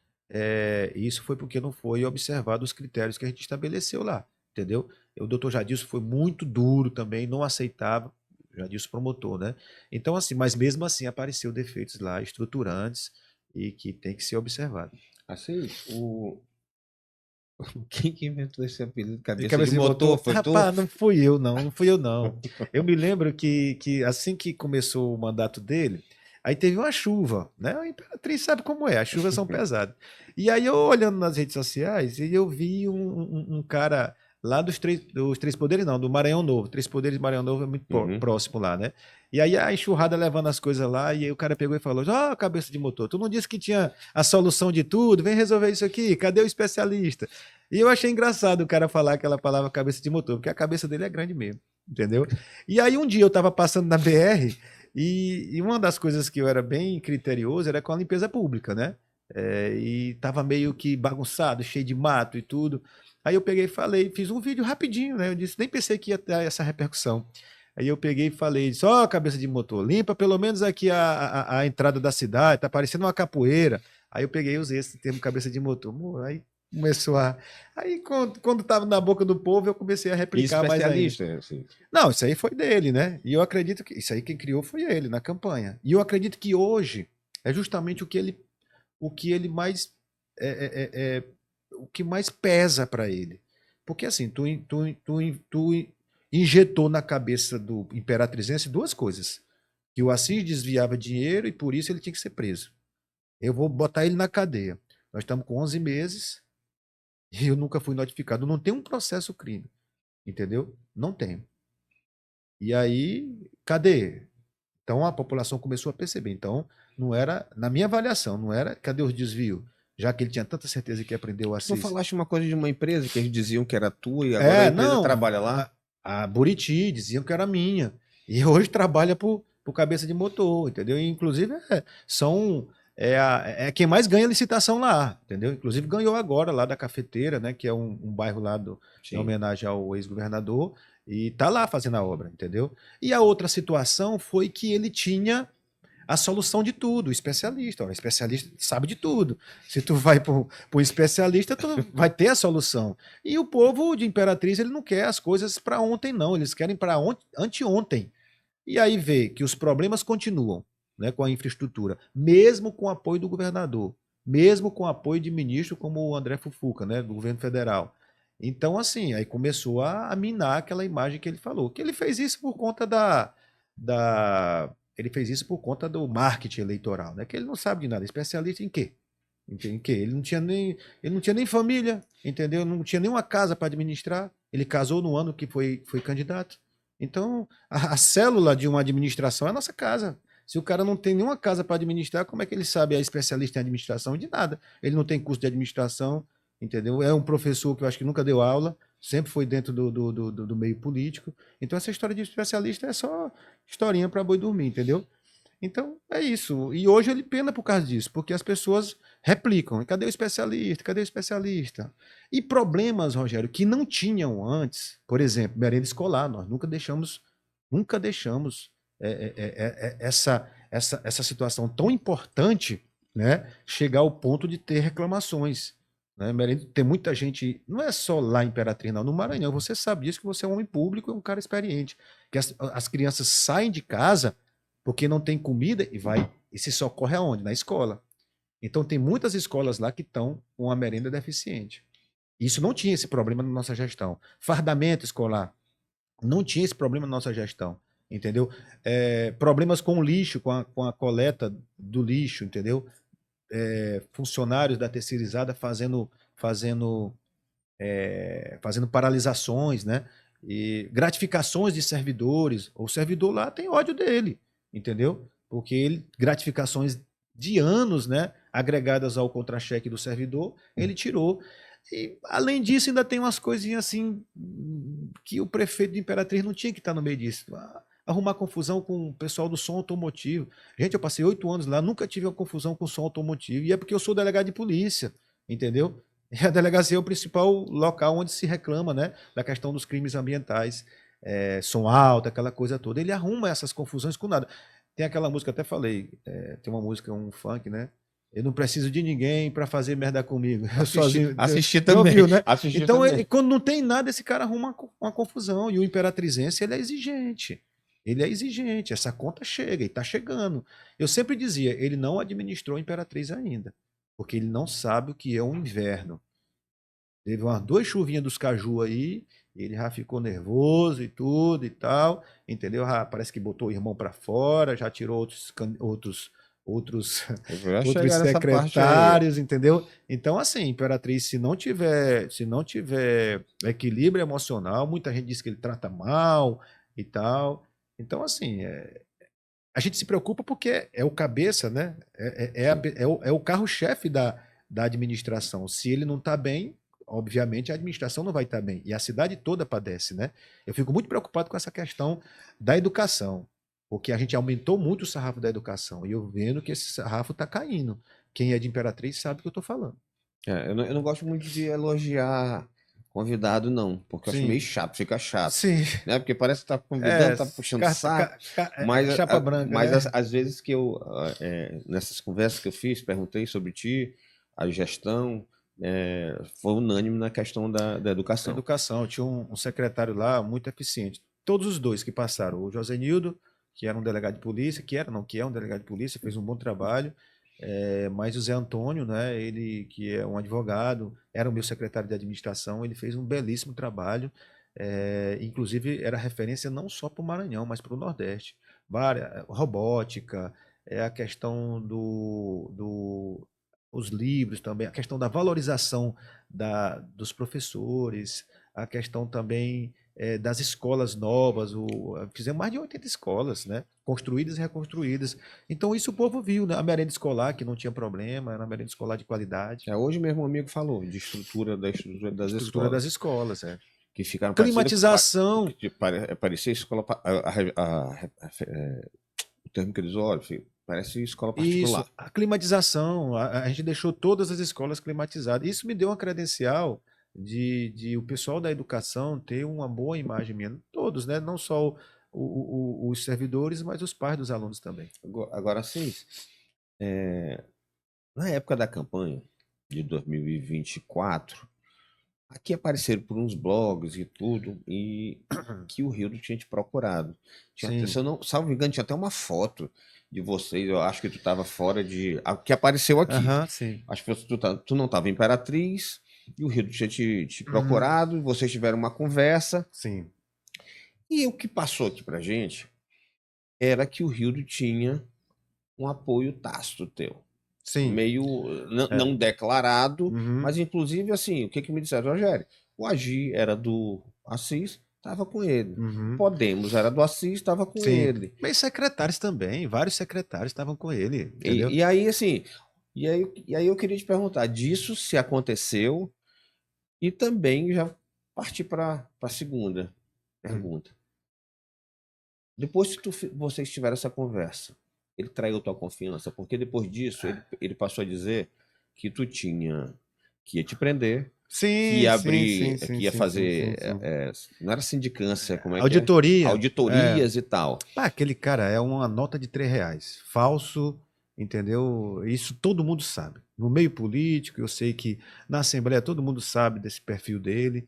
isso foi porque não foi observado os critérios que a gente estabeleceu lá, entendeu? O doutor Jadilson foi muito duro também, não aceitava, Jadilson promotor, né? Então, assim, mas mesmo assim apareceu defeitos lá estruturantes e que tem que ser observado. Assim, quem que inventou esse apelido de cabeça Cabeça de motor? Foi Rapaz, tu? não fui eu, não fui eu, não. Eu me lembro que assim que começou o mandato dele, aí teve uma chuva, né? A Imperatriz sabe como é, as chuvas são pesadas. E aí eu olhando nas redes sociais, e eu vi um cara lá dos Três Poderes, não, do Maranhão Novo. Três Poderes do Maranhão Novo é muito próximo lá, né? E aí a enxurrada levando as coisas lá, e aí o cara pegou e falou: ó, cabeça de motor, tu não disse que tinha a solução de tudo? Vem resolver isso aqui, cadê o especialista? E eu achei engraçado o cara falar aquela palavra cabeça de motor, porque a cabeça dele é grande mesmo, entendeu? E aí um dia eu estava passando na BR e uma das coisas que eu era bem criterioso era com a limpeza pública, né? E tava meio que bagunçado, cheio de mato e tudo. Aí eu peguei e falei, fiz um vídeo rapidinho, né? Eu disse, nem pensei que ia ter essa repercussão. Aí eu peguei e falei, só cabeça de motor, limpa pelo menos aqui a entrada da cidade, tá parecendo uma capoeira. Aí eu peguei e usei esse termo cabeça de motor. Aí começou a... Aí quando tava na boca do povo, eu comecei a replicar mais ainda. Assim. Não, isso aí foi dele, né? E eu acredito que isso aí quem criou foi ele, na campanha. E eu acredito que hoje é justamente o que ele mais... o que mais pesa para ele. Porque assim, tu injetou na cabeça do imperatrizense duas coisas. Que o Assis desviava dinheiro e por isso ele tinha que ser preso. Eu vou botar ele na cadeia. Nós estamos com 11 meses e eu nunca fui notificado. Não tem um processo crime. Entendeu? Não tem. E aí, cadê? Então a população começou a perceber. Então, não era, na minha avaliação, não era, cadê os desvios? Já que ele tinha tanta certeza que aprendeu o Assis. Não falaste uma coisa de uma empresa que eles diziam que era tua e agora a empresa trabalha lá? A Buriti, diziam que era minha. E hoje trabalha por cabeça de motor, entendeu? E, inclusive, quem mais ganha licitação lá, entendeu? Inclusive ganhou agora lá da Cafeteira, né? Que é um bairro lá em homenagem ao ex-governador. E tá lá fazendo a obra, entendeu? E a outra situação foi que ele tinha a solução de tudo, o especialista. O especialista sabe de tudo. Se tu vai para um especialista, tu vai ter a solução. E o povo de Imperatriz, ele não quer as coisas para ontem, não. Eles querem para anteontem. E aí vê que os problemas continuam, né, com a infraestrutura, mesmo com o apoio do governador, mesmo com o apoio de ministro como o André Fufuca, né, do governo federal. Então, assim, aí começou a minar aquela imagem que ele falou. Que ele fez isso por conta Ele fez isso por conta do marketing eleitoral, né? Que ele não sabe de nada. Especialista em quê? Em quê? Ele não tinha nem família, entendeu? Não tinha nem uma casa para administrar. Ele casou no ano que foi candidato. Então, a célula de uma administração é a nossa casa. Se o cara não tem nenhuma casa para administrar, como é que ele sabe é especialista em administração? De nada. Ele não tem curso de administração, entendeu? É um professor que eu acho que nunca deu aula, sempre foi dentro do meio político. Então, essa história de especialista é só historinha para boi dormir, entendeu? Então, é isso. E hoje ele pena por causa disso, porque as pessoas replicam. Cadê o especialista? Cadê o especialista? E problemas, Rogério, que não tinham antes, por exemplo, merenda escolar. Nós nunca deixamos essa situação tão importante, né, chegar ao ponto de ter reclamações. Né? Tem muita gente, não é só lá em Imperatriz, não, no Maranhão, você sabe disso, que você é um homem público e um cara experiente. Que as crianças saem de casa porque não tem comida e se socorre aonde? Na escola. Então tem muitas escolas lá que estão com a merenda deficiente. Isso não tinha esse problema na nossa gestão. Fardamento escolar não tinha esse problema na nossa gestão, entendeu? Problemas com o lixo, com a coleta do lixo, entendeu? Funcionários da terceirizada fazendo paralisações, né? E gratificações de servidores. O servidor lá tem ódio dele, entendeu? Porque gratificações de anos, né, agregadas ao contra-cheque do servidor, ele tirou. E, além disso, ainda tem umas coisinhas assim que o prefeito de Imperatriz não tinha que estar no meio disso. Arrumar confusão com o pessoal do som automotivo. Gente, eu passei 8 anos lá, nunca tive uma confusão com o som automotivo. E é porque eu sou delegado de polícia, entendeu? E a delegacia é o principal local onde se reclama, né, da questão dos crimes ambientais, som alto, aquela coisa toda. Ele arruma essas confusões com nada. Tem aquela música, até falei, tem uma música, um funk, né? Eu não preciso de ninguém para fazer merda comigo. Eu sozinho. Assisti também. Ouviu, né? Assisti então, também. quando não tem nada, esse cara arruma uma confusão. E o imperatrizense, ele é exigente. Ele é exigente. Essa conta chega e está chegando. Eu sempre dizia, ele não administrou a Imperatriz ainda, porque ele não sabe o que é um inverno. Teve umas 2 chuvinhas dos caju aí, ele já ficou nervoso e tudo e tal, entendeu? Já parece que botou o irmão para fora, já tirou outros secretários, entendeu? Então, assim, Imperatriz, se não tiver equilíbrio emocional, muita gente diz que ele trata mal e tal. Então, assim, a gente se preocupa porque é o cabeça, né? É o carro-chefe da administração. Se ele não está bem, obviamente a administração não vai estar bem. E a cidade toda padece, né? Eu fico muito preocupado com essa questão da educação, porque a gente aumentou muito o sarrafo da educação. E eu vendo que esse sarrafo está caindo. Quem é de Imperatriz sabe o que eu estou falando. Eu não gosto muito de elogiar convidado, não, porque eu acho meio chato, fica chato. Sim. Né? Porque parece que tá convidando, tá puxando saco. Mas, chapa branca, mas né? às vezes que eu, nessas conversas que eu fiz, perguntei sobre ti, a gestão, foi unânime na questão da educação. Educação. Eu tinha um secretário lá muito eficiente. Todos os dois que passaram. O Josenildo, que era um delegado de polícia, que é um delegado de polícia, fez um bom trabalho. Mas o Zé Antônio, né, ele que é um advogado, era o meu secretário de administração, ele fez um belíssimo trabalho, inclusive era referência não só para o Maranhão, mas para o Nordeste. Robótica, a questão os livros também, a questão da valorização dos professores, a questão também das escolas novas, fizemos mais de 80 escolas, né? Construídas e reconstruídas. Então isso o povo viu, né? A merenda escolar, que não tinha problema, era uma merenda escolar de qualidade. Hoje mesmo um amigo falou de estrutura das escolas. Das escolas, Que ficaram climatização. Parecia escola. O termo que eles olham, parece escola particular. Isso, a climatização. A gente deixou todas as escolas climatizadas. Isso me deu uma credencial de o pessoal da educação ter uma boa imagem minha. Todos, né? Não só os servidores, mas os pais dos alunos também. Agora sim, na época da campanha de 2024, aqui apareceram por uns blogs e tudo, e que o Rildo tinha te procurado. Se eu não, salvo engano, tinha até uma foto de vocês, eu acho que tu estava fora de... que apareceu aqui. Sim. Acho que tu não estava em Imperatriz, e o Rildo tinha te procurado, e vocês tiveram uma conversa. Sim. E o que passou aqui pra gente era que o Rildo tinha um apoio tácito teu. Sim. Meio É. não declarado, Uhum. mas inclusive assim, o que me disseram, Rogério? O Agi era do Assis, estava com ele. O Uhum. Podemos era do Assis, estava com Sim. ele. Mas secretários também, vários secretários estavam com ele, entendeu? E aí, assim, e aí eu queria te perguntar disso se aconteceu e também já partir para a segunda Hum. pergunta. Depois que vocês tiveram essa conversa, ele traiu tua confiança, porque depois disso ele passou a dizer que tu tinha que ia te prender, que Sim, ia sim, sim, abrir, sim, que ia sim, sim, sim, fazer, sim. não era sindicância, como é que é? Auditoria. É. Auditorias e tal. Ah, aquele cara é uma nota de R$ 3. Falso, entendeu? Isso todo mundo sabe. No meio político, eu sei que na Assembleia todo mundo sabe desse perfil dele.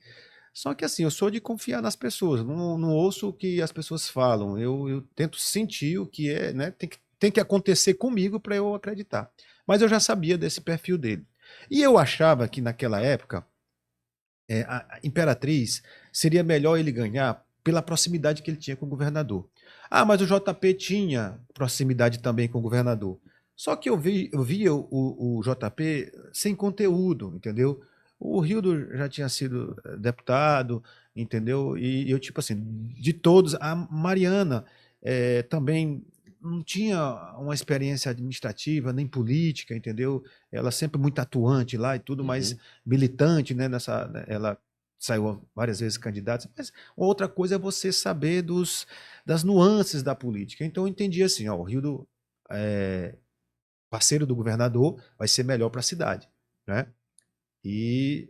Só que assim, eu sou de confiar nas pessoas, não ouço o que as pessoas falam. Eu tento sentir o que é, né? Tem que acontecer comigo para eu acreditar. Mas eu já sabia desse perfil dele. E eu achava que naquela época a Imperatriz seria melhor ele ganhar pela proximidade que ele tinha com o governador. Ah, mas o JP tinha proximidade também com o governador. Só que eu via o JP sem conteúdo, entendeu? O Rildo já tinha sido deputado, entendeu? E eu, tipo assim, de todos, a Mariana também não tinha uma experiência administrativa nem política, entendeu? Ela sempre muito atuante lá e tudo, mas Uhum. militante, né, ela saiu várias vezes candidata, mas outra coisa é você saber das nuances da política. Então eu entendi assim, ó, o Rildo, é, parceiro do governador, vai ser melhor para a cidade, né? E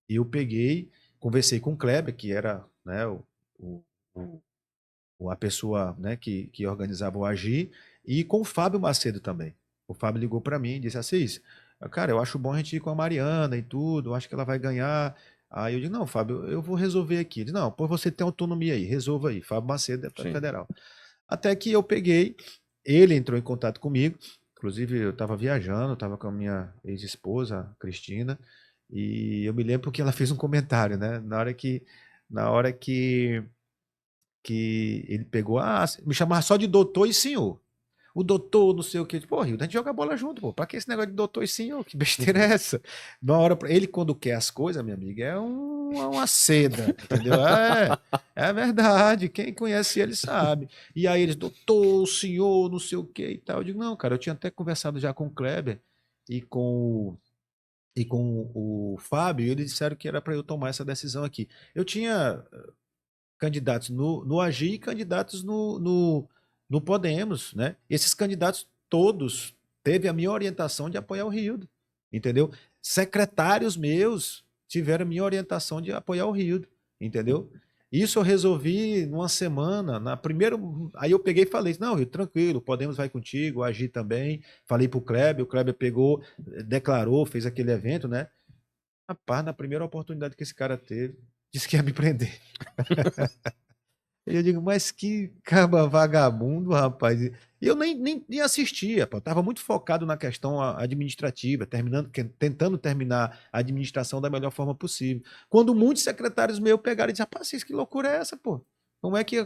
eu peguei, conversei com o Kleber, que era, né, o, a pessoa, né, que organizava o Agir, e com o Fábio Macedo também. O Fábio ligou para mim e disse assim, cara, eu acho bom a gente ir com a Mariana e tudo, eu acho que ela vai ganhar. Aí eu digo, não, Fábio, eu vou resolver aqui. Ele disse, não, pô, você tem autonomia aí, resolva aí. Fábio Macedo, deputado Sim. federal. Até que eu peguei, ele entrou em contato comigo, inclusive eu estava viajando, estava com a minha ex-esposa, Cristina, e eu me lembro que ela fez um comentário, né? Na hora que ele pegou, me chamava só de doutor e senhor. O doutor, não sei o quê. Pô, Rio, a gente joga bola junto, pô. Pra que esse negócio de doutor e senhor? Que besteira é essa? Na hora, ele, quando quer as coisas, minha amiga, é uma seda, entendeu? É verdade. Quem conhece ele sabe. E aí eles, doutor, senhor, não sei o quê e tal. Eu digo, não, cara, eu tinha até conversado já com o Kleber e com o Fábio, e eles disseram que era para eu tomar essa decisão aqui. Eu tinha candidatos no Agir e candidatos no Podemos, né? Esses candidatos todos teve a minha orientação de apoiar o Rildo, entendeu? Secretários meus tiveram a minha orientação de apoiar o Rildo, entendeu? Isso eu resolvi numa semana, na primeira, aí eu peguei e falei, não, Rildo, tranquilo, Podemos vai contigo, o Agir também, falei pro Kleber, o Kleber pegou, declarou, fez aquele evento, né? Rapaz, na primeira oportunidade que esse cara teve, disse que ia me prender. E eu digo, mas que caba vagabundo, rapaz. E eu nem assistia, pô. Eu estava muito focado na questão administrativa, tentando terminar a administração da melhor forma possível. Quando muitos secretários meus pegaram e disseram, rapaz, que loucura é essa, pô? Como é que.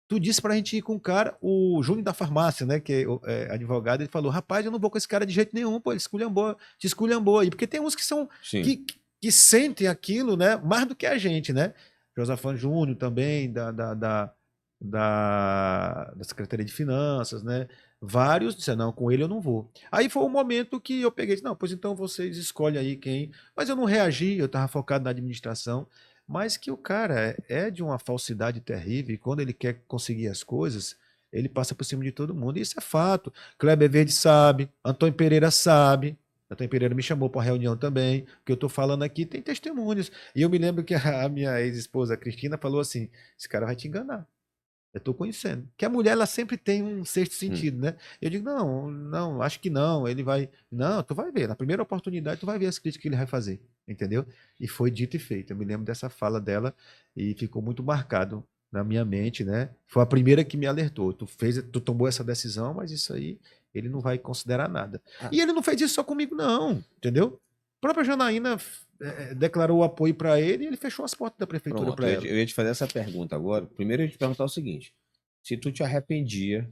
Tu disse pra gente ir com o cara, o Júnior da farmácia, né, que é advogado, ele falou, rapaz, eu não vou com esse cara de jeito nenhum, pô, ele te esculhambou aí, porque tem uns que são, Sim. que sentem aquilo, né, mais do que a gente, né, Josafan Júnior também, da Secretaria de Finanças, né, vários disseram, não, com ele eu não vou. Aí foi o momento que eu peguei, não, pois então vocês escolhem aí quem, mas eu não reagi, eu estava focado na administração, mas que o cara é de uma falsidade terrível e quando ele quer conseguir as coisas, ele passa por cima de todo mundo. E isso é fato. Kleber Verde sabe, Antônio Pereira sabe. Antônio Pereira me chamou para reunião também. O que eu estou falando aqui tem testemunhos. E eu me lembro que a minha ex-esposa, Cristina, falou assim: esse cara vai te enganar. Eu estou conhecendo. Que a mulher, ela sempre tem um sexto Hum. sentido, né? Eu digo, não, não, acho que não. Ele vai. Não, tu vai ver. Na primeira oportunidade, tu vai ver as críticas que ele vai fazer. Entendeu? E foi dito e feito. Eu me lembro dessa fala dela e ficou muito marcado na minha mente, né? Foi a primeira que me alertou. Tu tomou essa decisão, mas isso aí ele não vai considerar nada. Ah, E ele não fez isso só comigo, não. Entendeu? A própria Janaína declarou o apoio para ele e ele fechou as portas da prefeitura pronto, para ela. eu ia te fazer essa pergunta agora. Primeiro eu ia te perguntar o seguinte: se tu te arrependia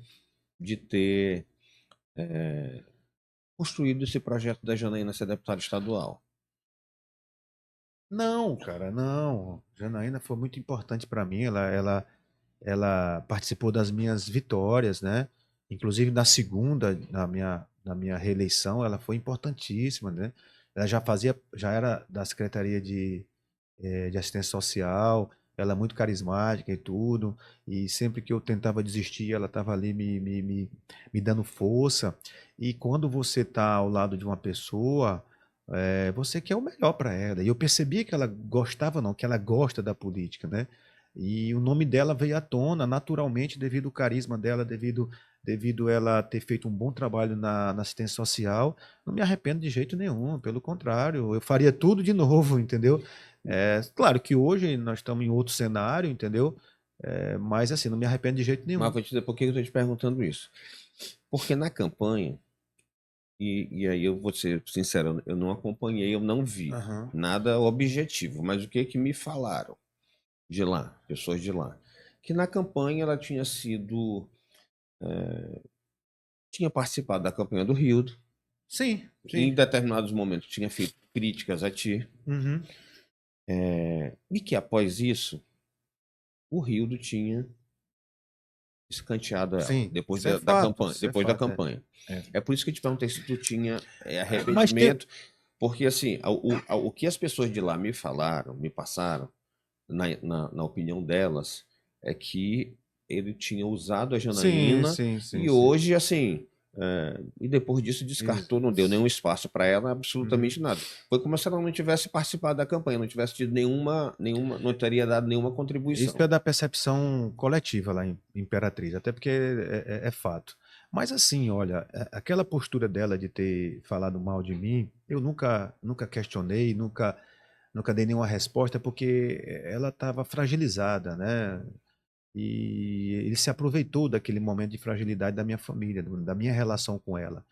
de ter construído esse projeto da Janaína ser deputada estadual. Não, cara, não. Janaína foi muito importante para mim. Ela participou das minhas vitórias, né? Inclusive na segunda, na minha reeleição, ela foi importantíssima, né? Ela já era da Secretaria de Assistência Social, ela é muito carismática e tudo, e sempre que eu tentava desistir, ela estava ali me dando força. E quando você está ao lado de uma pessoa, você quer o melhor para ela. E eu percebia que ela gostava, não, que ela gosta da política, né? E o nome dela veio à tona naturalmente devido ao carisma dela, devido ela ter feito um bom trabalho na assistência social. Não me arrependo de jeito nenhum, pelo contrário, eu faria tudo de novo, entendeu? Claro que hoje nós estamos em outro cenário, entendeu? Mas assim, não me arrependo de jeito Mas nenhum. vou te dizer por que eu estou te perguntando isso. Porque na campanha, e aí eu vou ser sincero, eu não acompanhei, eu não vi Aham. nada objetivo, mas o que que me falaram de lá, pessoas de lá, que na campanha ela tinha sido, tinha participado da campanha do Rildo, Sim, em sim. determinados momentos tinha feito críticas a ti, Uhum. e que após isso o Rildo tinha escanteado ela, Sim, isso é fato, isso é depois da fato. campanha. É. É por isso que eu te perguntei se tu tinha Mas tem. arrependimento, porque assim, o que as pessoas de lá me falaram, me passaram, na opinião delas, é que ele tinha usado a Sim, Janaína sim, sim, e sim. hoje, assim, e depois disso Isso. descartou, não deu nenhum espaço para ela, Uhum. absolutamente nada. Foi como se ela não tivesse participado da campanha, não tivesse tido não teria dado nenhuma Isso contribuição. é da percepção coletiva lá em Imperatriz, até porque é fato. Mas assim, olha, aquela postura dela de ter falado mal de mim, eu nunca questionei, nunca dei nenhuma resposta, porque ela estava fragilizada, né? E ele se aproveitou daquele momento de fragilidade da minha família, da minha relação com ela.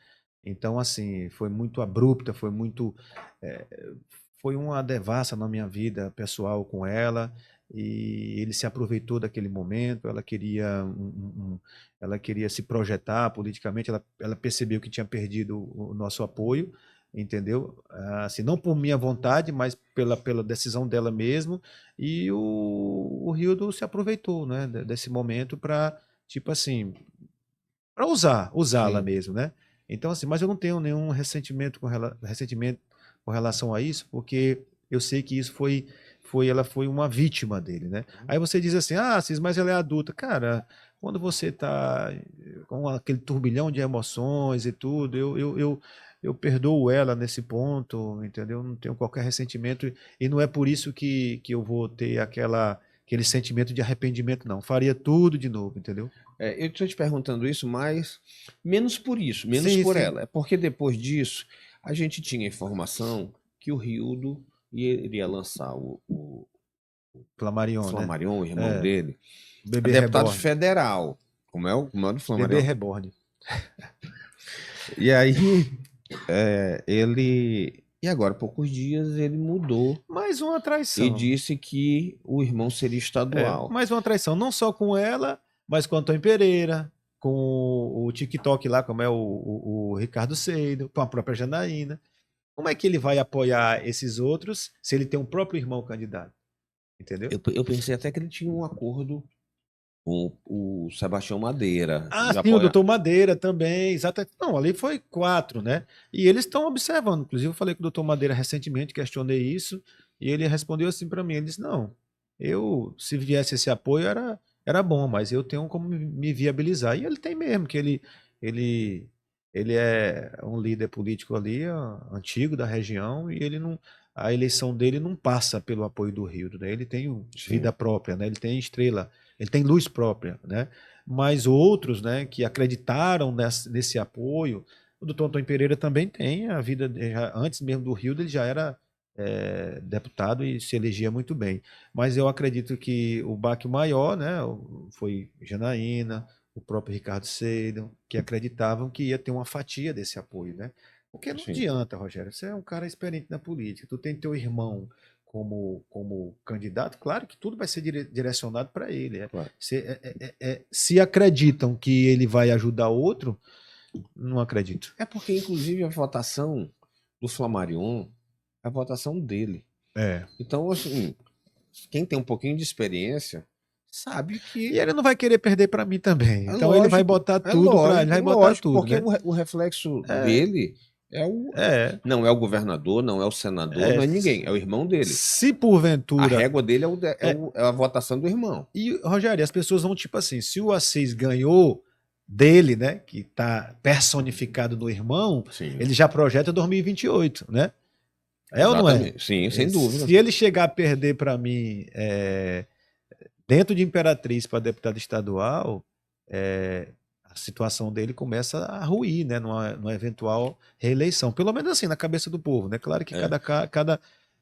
Então, assim, foi muito abrupta, eh, foi uma devassa na minha vida pessoal com ela, e ele se aproveitou daquele momento. Ela queria se projetar politicamente. Ela percebeu que tinha perdido o nosso apoio, entendeu? Assim, não por minha vontade, mas pela decisão dela mesmo. E o Rildo se aproveitou, né, desse momento para, tipo assim, para usá-la Sim. mesmo, né? Então, assim, mas eu não tenho nenhum ressentimento com relação a isso, porque eu sei que ela foi uma vítima dele, né? Aí você diz assim, ah, Cis, mas ela é adulta. Cara, quando você tá com aquele turbilhão de emoções e tudo, eu perdoo ela nesse ponto, entendeu? Não tenho qualquer ressentimento, e não é por isso que eu vou ter aquele sentimento de arrependimento, não. Faria tudo de novo, entendeu? Eu estou te perguntando isso, mas menos por isso, menos Sim, por sim. ela. É porque depois disso, a gente tinha informação que o Rildo iria lançar o Flamarion, né? Flamarion, o irmão É, dele, a bebê deputado reborn. federal. Como é o do Bebê Flamarion? reborn. E aí, ele. E agora, há poucos dias, ele mudou Mais uma e traição. disse que o irmão seria estadual. Mais uma traição, não só com ela, mas com Antônio Pereira, com o TikTok lá, como é o Ricardo Seido, com a própria Janaína. Como é que ele vai apoiar esses outros se ele tem um próprio irmão candidato? Entendeu? Eu pensei até que ele tinha um acordo com o Sebastião Madeira Ah, de sim, o apoiar. doutor Madeira também, exato. Não, ali foi 4, né? E eles estão observando. Inclusive, eu falei com o doutor Madeira recentemente, questionei isso, e ele respondeu assim para mim: ele disse, não, se viesse esse apoio, era bom, mas eu tenho como me viabilizar. E ele tem mesmo, ele, ele é um líder político ali, antigo da região, e ele não. A eleição dele não passa pelo apoio do Rio, né? Ele tem vida Sim. própria, né? Ele tem estrela, ele tem luz própria, né? Mas outros, né, que acreditaram nesse apoio, o doutor Antônio Pereira também tem a vida, antes mesmo do Rio, ele já era deputado e se elegia muito bem. Mas eu acredito que o baque maior, né, foi Janaína, o próprio Ricardo Seidel, que acreditavam que ia ter uma fatia desse apoio, né? Porque não Sim. adianta, Rogério, você é um cara experiente na política, tu tem teu irmão como candidato, claro que tudo vai ser direcionado para ele. Claro. Se acreditam que ele vai ajudar outro, não acredito. É porque, inclusive, a votação do Flammarion é a votação dele. Então, assim, quem tem um pouquinho de experiência sabe que. E ele não vai querer perder para mim também. Então ele vai botar tudo para ele, vai botar tudo, porque né? o reflexo dele não é o governador, não é o senador, não é ninguém, é o irmão dele. Se porventura a régua dele é a votação do irmão. E, Rogério, as pessoas vão tipo assim, se o Assis ganhou dele, né, que está personificado no irmão, Sim. ele já projeta 2028, né? É ou não é? Sim, sem dúvida. Se ele chegar a perder para mim dentro de Imperatriz para deputado estadual, a situação dele começa a ruir, né, numa eventual reeleição. Pelo menos assim, na cabeça do povo, né? Claro que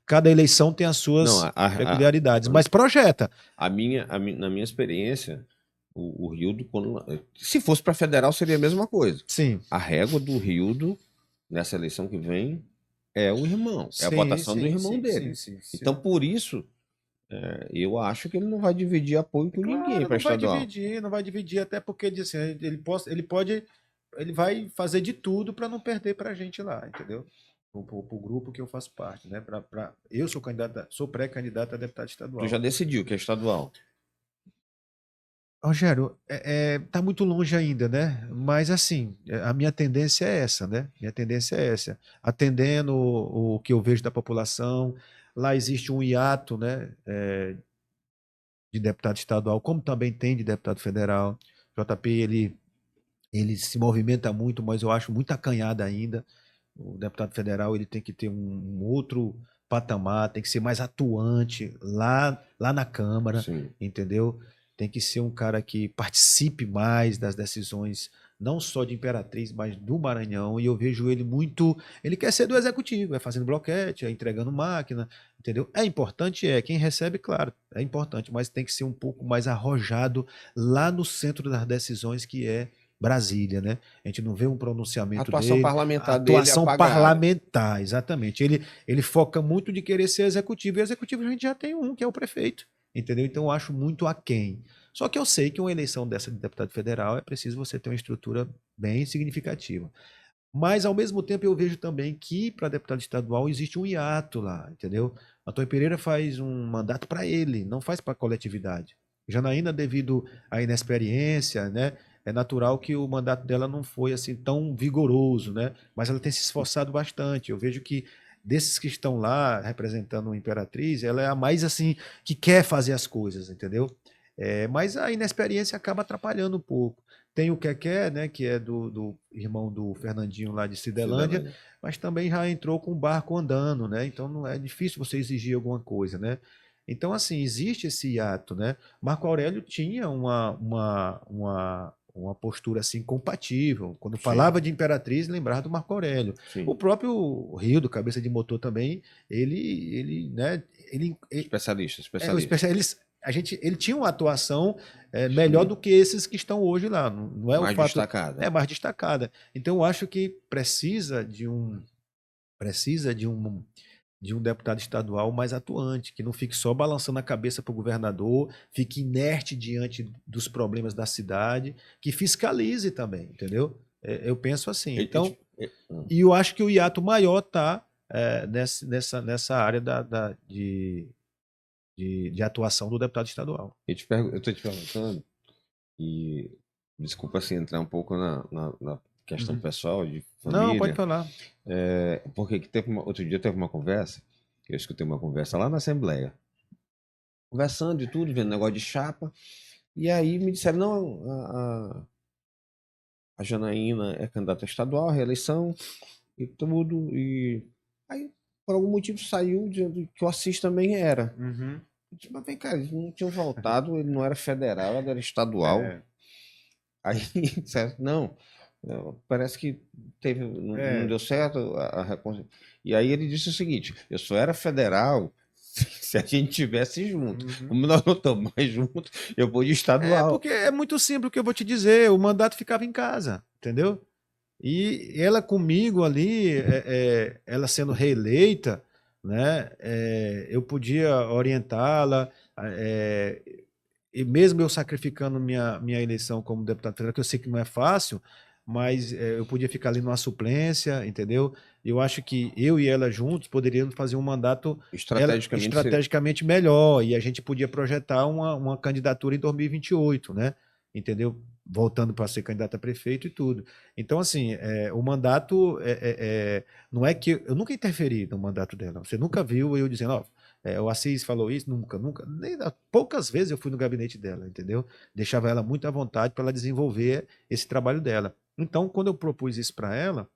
cada eleição tem as suas peculiaridades, mas projeta. Na minha experiência, o Rildo, se fosse para federal, seria a mesma coisa. Sim. A régua do Rildo, nessa eleição que vem, é o irmão. É a votação do irmão dele. Sim. Então, por isso, eu acho que ele não vai dividir apoio com ninguém para estadual. Não vai dividir, até porque assim, ele vai fazer de tudo para não perder para a gente lá, entendeu? Pro grupo que eu faço parte, né? Eu sou pré-candidato a deputado estadual. Tu já decidiu que é estadual? Rogério, tá muito longe ainda, né? Mas assim, a minha tendência é essa, né? Atendendo o que eu vejo da população. Lá existe um hiato, né? De deputado estadual, como também tem de deputado federal. JP, ele se movimenta muito, mas eu acho muito acanhado ainda. O deputado federal ele tem que ter um outro patamar, tem que ser mais atuante lá na Câmara, Sim. Entendeu? Tem que ser um cara que participe mais das decisões, não só de Imperatriz, mas do Maranhão, e eu vejo ele muito... Ele quer ser do executivo, fazendo bloquete, entregando máquina, entendeu? É importante, quem recebe, claro, é importante, mas tem que ser um pouco mais arrojado lá no centro das decisões, que é Brasília, né? A gente não vê um pronunciamento dele. Atuação parlamentar, exatamente. Ele foca muito de querer ser executivo, e executivo a gente já tem um, que é o prefeito. Entendeu? Então eu acho muito aquém. Só que eu sei que uma eleição dessa de deputado federal é preciso você ter uma estrutura bem significativa. Mas, ao mesmo tempo, eu vejo também que para deputado estadual existe um hiato lá, entendeu? Antônio Pereira faz um mandato para ele, não faz para a coletividade. Janaína, devido à inexperiência, né, é natural que o mandato dela não foi assim tão vigoroso, né? Mas ela tem se esforçado bastante. Eu vejo que desses que estão lá representando a Imperatriz, ela é a mais assim que quer fazer as coisas, entendeu? Mas a inexperiência acaba atrapalhando um pouco. Tem o Keké, né, que é do irmão do Fernandinho lá de Cidelândia, mas também já entrou com o barco andando, né? Então não é difícil você exigir alguma coisa, né? Então, assim, existe esse hiato, né? Marco Aurélio tinha uma postura assim compatível. Quando falava de Imperatriz, lembrava do Marco Aurélio. Sim. O próprio Rio do Cabeça de Motor também, ele especialista. Ele tinha uma atuação melhor do que esses que estão hoje lá. Não é mais destacada. É mais destacada. Então eu acho que precisa de um deputado estadual mais atuante, que não fique só balançando a cabeça para o governador, fique inerte diante dos problemas da cidade, que fiscalize também, entendeu? Eu penso assim. Então, e eu acho que o hiato maior está nessa área de atuação do deputado estadual. Eu estou te perguntando, e desculpa assim, entrar um pouco na questão pessoal, de família. Não, pode falar. Porque outro dia teve uma conversa, eu escutei uma conversa lá na Assembleia, conversando e tudo, vendo negócio de chapa, e aí me disseram, não, a Janaína é candidata estadual, reeleição e tudo, e aí por algum motivo saiu dizendo que o Assis também era. Uhum. Eu disse, mas vem cá, eles não tinham voltado, ele não era federal, ele era estadual. Aí disseram, não, parece que não deu certo e aí ele disse o seguinte, eu só era federal se a gente tivesse junto. Como nós não estamos mais juntos, eu vou de estadual. Porque é muito simples o que eu vou te dizer, o mandato ficava em casa, entendeu? E ela comigo ali, ela sendo reeleita, né? Eu podia orientá-la, e mesmo eu sacrificando minha eleição como deputado federal, que eu sei que não é fácil, mas eu podia ficar ali numa suplência, entendeu? Eu acho que eu e ela juntos poderíamos fazer um mandato Estrategicamente seria. estrategicamente melhor, e a gente podia projetar uma candidatura em 2028, né? Entendeu? Voltando para ser candidato a prefeito e tudo. Então, assim, o mandato não é que eu nunca interferi no mandato dela. Você nunca viu eu dizendo, ó, o Assis falou isso, nunca, nunca, nem poucas vezes eu fui no gabinete dela, entendeu? Deixava ela muito à vontade para ela desenvolver esse trabalho dela. Então, quando eu propus isso para ela,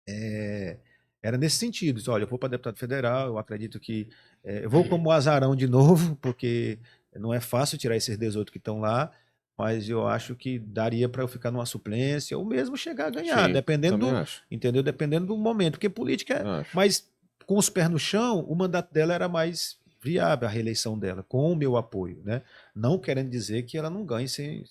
é, era nesse sentido. Olha, eu vou para deputado federal, eu acredito que eu vou como azarão de novo, porque não é fácil tirar esses 18 que estão lá, mas eu acho que daria para eu ficar numa suplência ou mesmo chegar a ganhar, Sim, dependendo também do, acho. entendeu? Dependendo do momento, porque política Acho. mas com os pés no chão, o mandato dela era mais viável, a reeleição dela, com o meu apoio, né? Não querendo dizer que ela não ganhe sem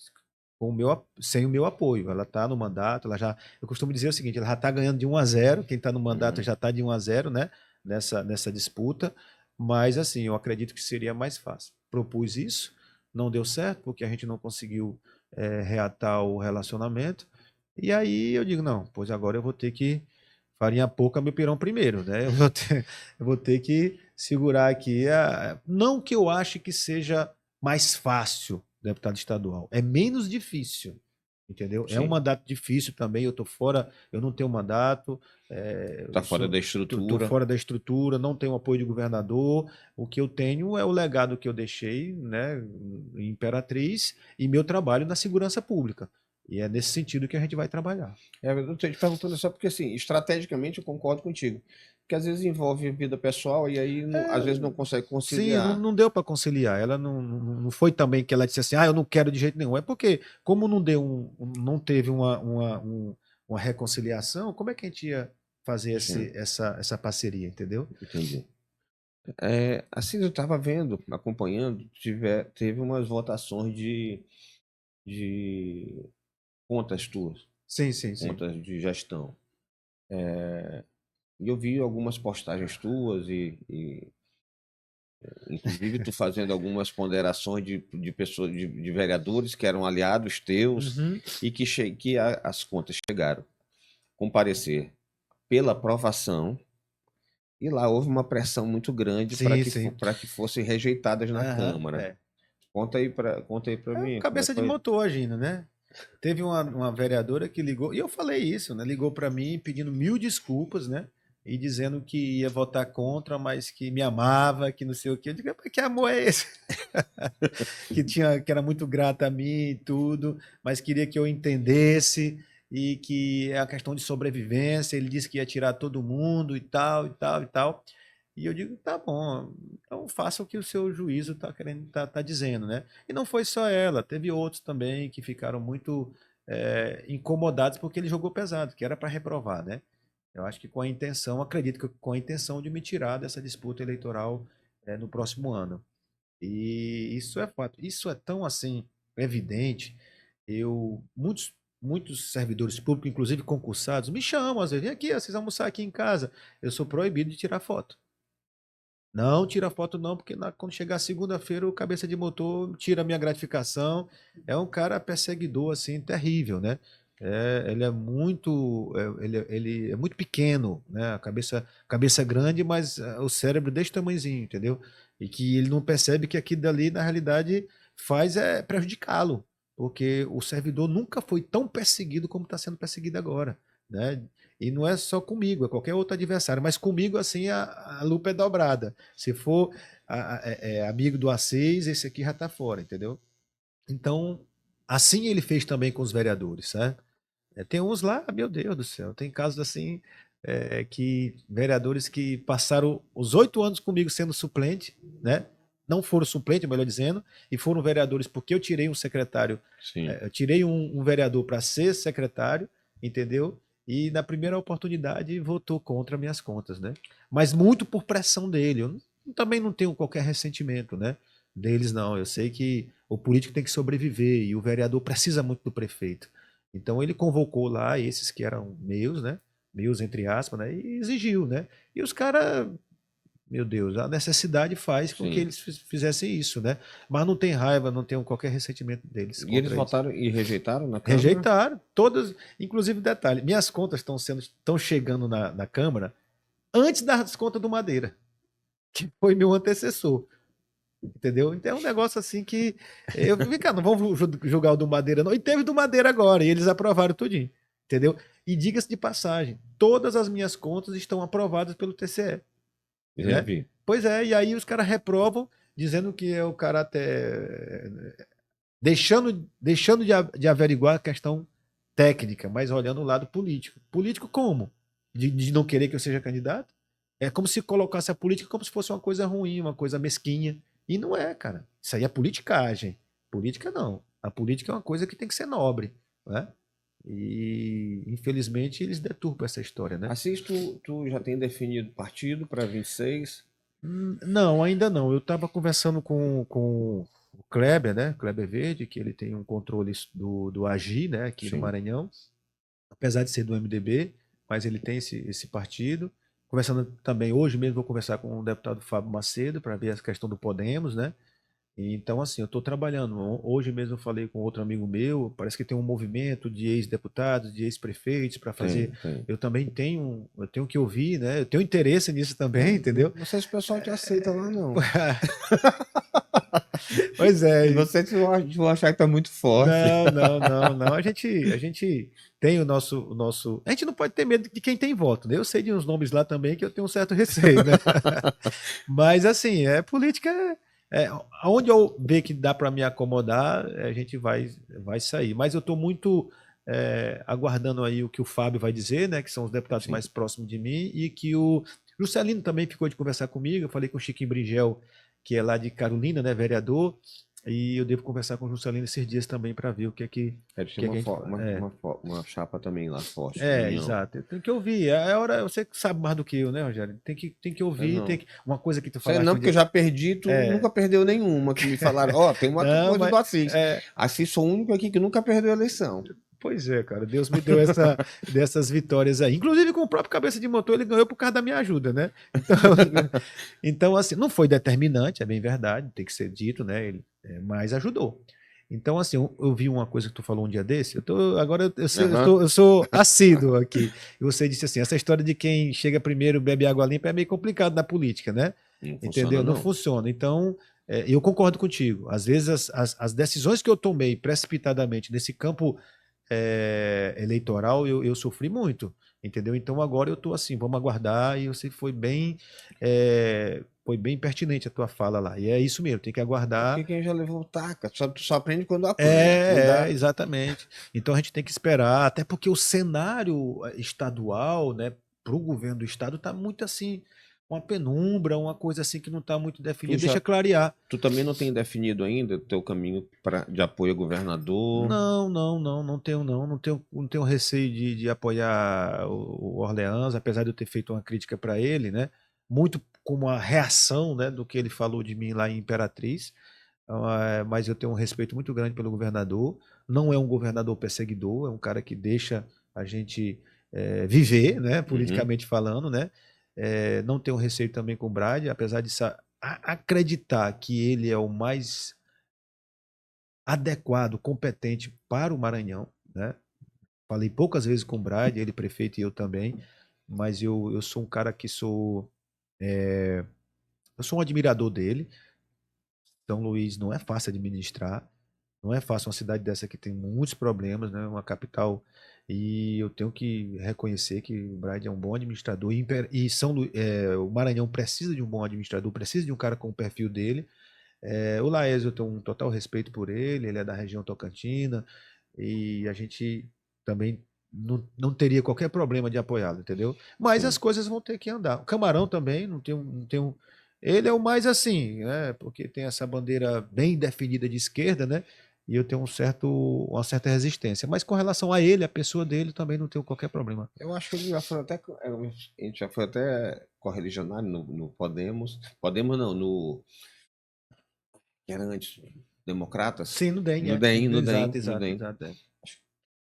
o meu apoio. Ela está no mandato, ela já. Eu costumo dizer o seguinte: ela já está ganhando de 1-0, quem está no mandato Uhum. já está de 1-0, né? Nessa disputa. Mas, assim, eu acredito que seria mais fácil. Propus isso, não deu certo, porque a gente não conseguiu reatar o relacionamento. E aí eu digo: não, pois agora eu vou ter que. Farinha pouca, meu pirão primeiro, né? Eu vou ter que segurar aqui. Não que eu ache que seja mais fácil deputado estadual. É menos difícil, entendeu? É um Sim. mandato difícil também. Eu estou fora, eu não tenho mandato, Tá fora da estou estrutura. fora da estrutura, não tenho apoio de governador. O que eu tenho é o legado que eu deixei, né, em Imperatriz e meu trabalho na segurança pública. E é nesse sentido que a gente vai trabalhar. Eu estou te perguntando só porque, assim, estrategicamente eu concordo contigo. Porque às vezes envolve vida pessoal e aí às vezes não consegue Sim, não, conciliar. não deu para conciliar. Ela não foi também que ela disse assim, eu não quero de jeito nenhum. É porque, como não teve uma reconciliação, como é que a gente ia fazer Sim, essa parceria, entendeu? entendi. Assim, eu estava vendo, acompanhando, teve umas votações de contas tuas, Sim, sim, sim. contas de gestão. E eu vi algumas postagens tuas inclusive tu fazendo algumas ponderações de pessoas, de vereadores que eram aliados teus Uhum. e as contas chegaram comparecer pela aprovação e lá houve uma pressão muito grande Sim, sim. para que fossem rejeitadas na Aham, Câmara. é. Conta aí para É o mim como é que cabeça de foi. motor agindo, né? Teve uma vereadora que ligou, e eu falei isso, né? Ligou para mim pedindo mil desculpas, né? E dizendo que ia votar contra, mas que me amava, que não sei o quê. Eu digo, "Mas que amor é esse?" Que era muito grata a mim e tudo, mas queria que eu entendesse e que é a questão de sobrevivência. Ele disse que ia tirar todo mundo e tal, e tal, e tal. E eu digo, tá bom, então faça o que o seu juízo está querendo, tá dizendo, né? E não foi só ela, teve outros também que ficaram muito incomodados porque ele jogou pesado, que era para reprovar, né? Eu acho que com a intenção, acredito que com a intenção de me tirar dessa disputa eleitoral no próximo ano. E isso é fato. Isso é tão assim evidente. Muitos servidores públicos, inclusive concursados, me chamam às vezes, vem aqui, vocês vão almoçar aqui em casa. Eu sou proibido de tirar foto. Não tira foto não, porque quando chegar segunda-feira o cabeça de motor tira a minha gratificação. É um cara perseguidor assim terrível, né? Ele é muito, ele é muito pequeno, né? A cabeça é grande, mas o cérebro desse tamanhozinho, entendeu? E que ele não percebe que aquilo dali na realidade faz prejudicá-lo, porque o servidor nunca foi tão perseguido como está sendo perseguido agora, né? E não é só comigo, é qualquer outro adversário, mas comigo assim a lupa é dobrada. Se for amigo do Assis, esse aqui já está fora, entendeu? Então, assim ele fez também com os vereadores, certo? Tem uns lá, meu Deus do céu, tem casos assim, que vereadores que passaram os 8 anos comigo sendo suplente, né? Não foram suplente, melhor dizendo, e foram vereadores porque eu tirei um secretário, Sim. eu tirei um vereador para ser secretário, entendeu? E na primeira oportunidade votou contra minhas contas, né? Mas muito por pressão dele. Também não tenho qualquer ressentimento, né? Deles não. Eu sei que o político tem que sobreviver e o vereador precisa muito do prefeito. Então ele convocou lá esses que eram meus, né? Meus entre aspas, né? E exigiu, né? E os caras meu Deus, a necessidade faz com que Sim. eles fizessem isso, né? Mas não tem raiva, não tenho qualquer ressentimento deles E eles contra isso. votaram e rejeitaram na Câmara? Rejeitaram todas, inclusive detalhe, minhas contas estão chegando na Câmara antes das contas do Madeira, que foi meu antecessor. Entendeu? Então é um negócio assim que eu vim cá, não vamos julgar o do Madeira, não. E teve do Madeira agora, e eles aprovaram tudinho. Entendeu? E diga-se de passagem, todas as minhas contas estão aprovadas pelo TCE. Já Né? vi. Pois é, e aí os caras reprovam, dizendo que é o caráter. Deixando de averiguar a questão técnica, mas olhando o lado político. Político como? De não querer que eu seja candidato? É como se colocasse a política como se fosse uma coisa ruim, uma coisa mesquinha. E não é, cara. Isso aí é politicagem. Política não. A política é uma coisa que tem que ser nobre. Né? E, infelizmente, eles deturpam essa história, né? Assis, tu já tem definido partido para 26? Não, ainda não. Eu estava conversando com o Kleber, né? Kleber Verde, que ele tem um controle do AGI, né? Aqui no Sim. Maranhão, apesar de ser do MDB, mas ele tem esse partido. Conversando também, hoje mesmo vou conversar com o deputado Fábio Macedo para ver a questão do Podemos, né? Então, assim, eu estou trabalhando. Hoje mesmo eu falei com outro amigo meu, parece que tem um movimento de ex-deputados, de ex-prefeitos para fazer. Tem. Eu também tenho que ouvir, né? Eu tenho interesse nisso também, entendeu? Não sei se o pessoal te aceita lá, não. Pois é. Não sei se vão achar que tá muito forte. Não. A gente tem o nosso. A gente não pode ter medo de quem tem voto, né? Eu sei de uns nomes lá também que eu tenho um certo receio, né? Mas assim, política. Aonde eu ver que dá para me acomodar, a gente vai sair. Mas eu estou muito aguardando aí o que o Fábio vai dizer, né? Que são os deputados Sim. mais próximos de mim, e que o Juscelino também ficou de conversar comigo. Eu falei com o Chiquinho Bringel, que é lá de Carolina, né? Vereador. E eu devo conversar com o Juscelino esses dias também para ver o que é que. Eles Que têm é que a gente uma chapa também lá forte do União. exato. Tem que ouvir. É hora, você que sabe mais do que eu, né, Rogério? Tem que ouvir. Não. Uma coisa que tu Sei falaste não, um porque eu dia. já perdi, tu nunca perdeu nenhuma. Que me falaram, tem uma Não, coisa mas. do Assis. Assis sou o único aqui que nunca perdeu a eleição. Pois é, cara. Deus me deu dessas vitórias aí. Inclusive com o próprio Cabeça de Motor, ele ganhou por causa da minha ajuda, né? Então assim, não foi determinante, é bem verdade, tem que ser dito, né? Mas ajudou. Então, assim, eu vi uma coisa que tu falou um dia desse. Agora eu sou assíduo aqui. E você disse assim: essa história de quem chega primeiro bebe água limpa é meio complicado na política, né? Não Entendeu? funciona, Não não. funciona. Então, eu concordo contigo. Às vezes, as decisões que eu tomei precipitadamente nesse campo eleitoral, eu sofri muito, entendeu? Então agora eu estou assim, vamos aguardar, e você foi bem pertinente a tua fala lá. E é isso mesmo, tem que É porque aguardar. quem já levou taca, tu só aprende quando apanha. Não dá. Exatamente. Então a gente tem que esperar, até porque o cenário estadual, né, para o governo do estado está muito assim, uma penumbra, uma coisa assim que não está muito definida. Deixa clarear. Tu também não tem definido ainda o teu caminho de apoio ao governador? Não tenho não tenho receio de apoiar o Orleans, apesar de eu ter feito uma crítica para ele, né? Muito como a reação, né, do que ele falou de mim lá em Imperatriz. Mas eu tenho um respeito muito grande pelo governador. Não é um governador perseguidor, é um cara que deixa a gente viver, né, politicamente falando, né? Não tenho receio também com o Brad, apesar de acreditar que ele é o mais adequado, competente para o Maranhão, né? Falei poucas vezes com o Brad, ele prefeito e eu também, mas eu sou um cara que eu sou um admirador dele. São Luís não é fácil administrar, não é fácil, uma cidade dessa que tem muitos problemas, né? Uma capital, e eu tenho que reconhecer que o Brad é um bom administrador, e o Maranhão precisa de um bom administrador, precisa de um cara com o perfil dele. O Laésio, eu tenho um total respeito por ele é da região Tocantina, e a gente também não teria qualquer problema de apoiá-lo, entendeu? Mas Sim. as coisas vão ter que andar. O Camarão também não tem. Ele é o mais assim, né? Porque tem essa bandeira bem definida de esquerda, né? E eu tenho uma certa resistência. Mas com relação a ele, a pessoa dele, também não tenho qualquer problema. Eu acho que ele já foi até. A gente já foi até correligionário no Podemos. Podemos não, no. Que era antes. Democratas. Sim, no DEM, No DEM, no DEM, Exato, no exato, DEM. exato.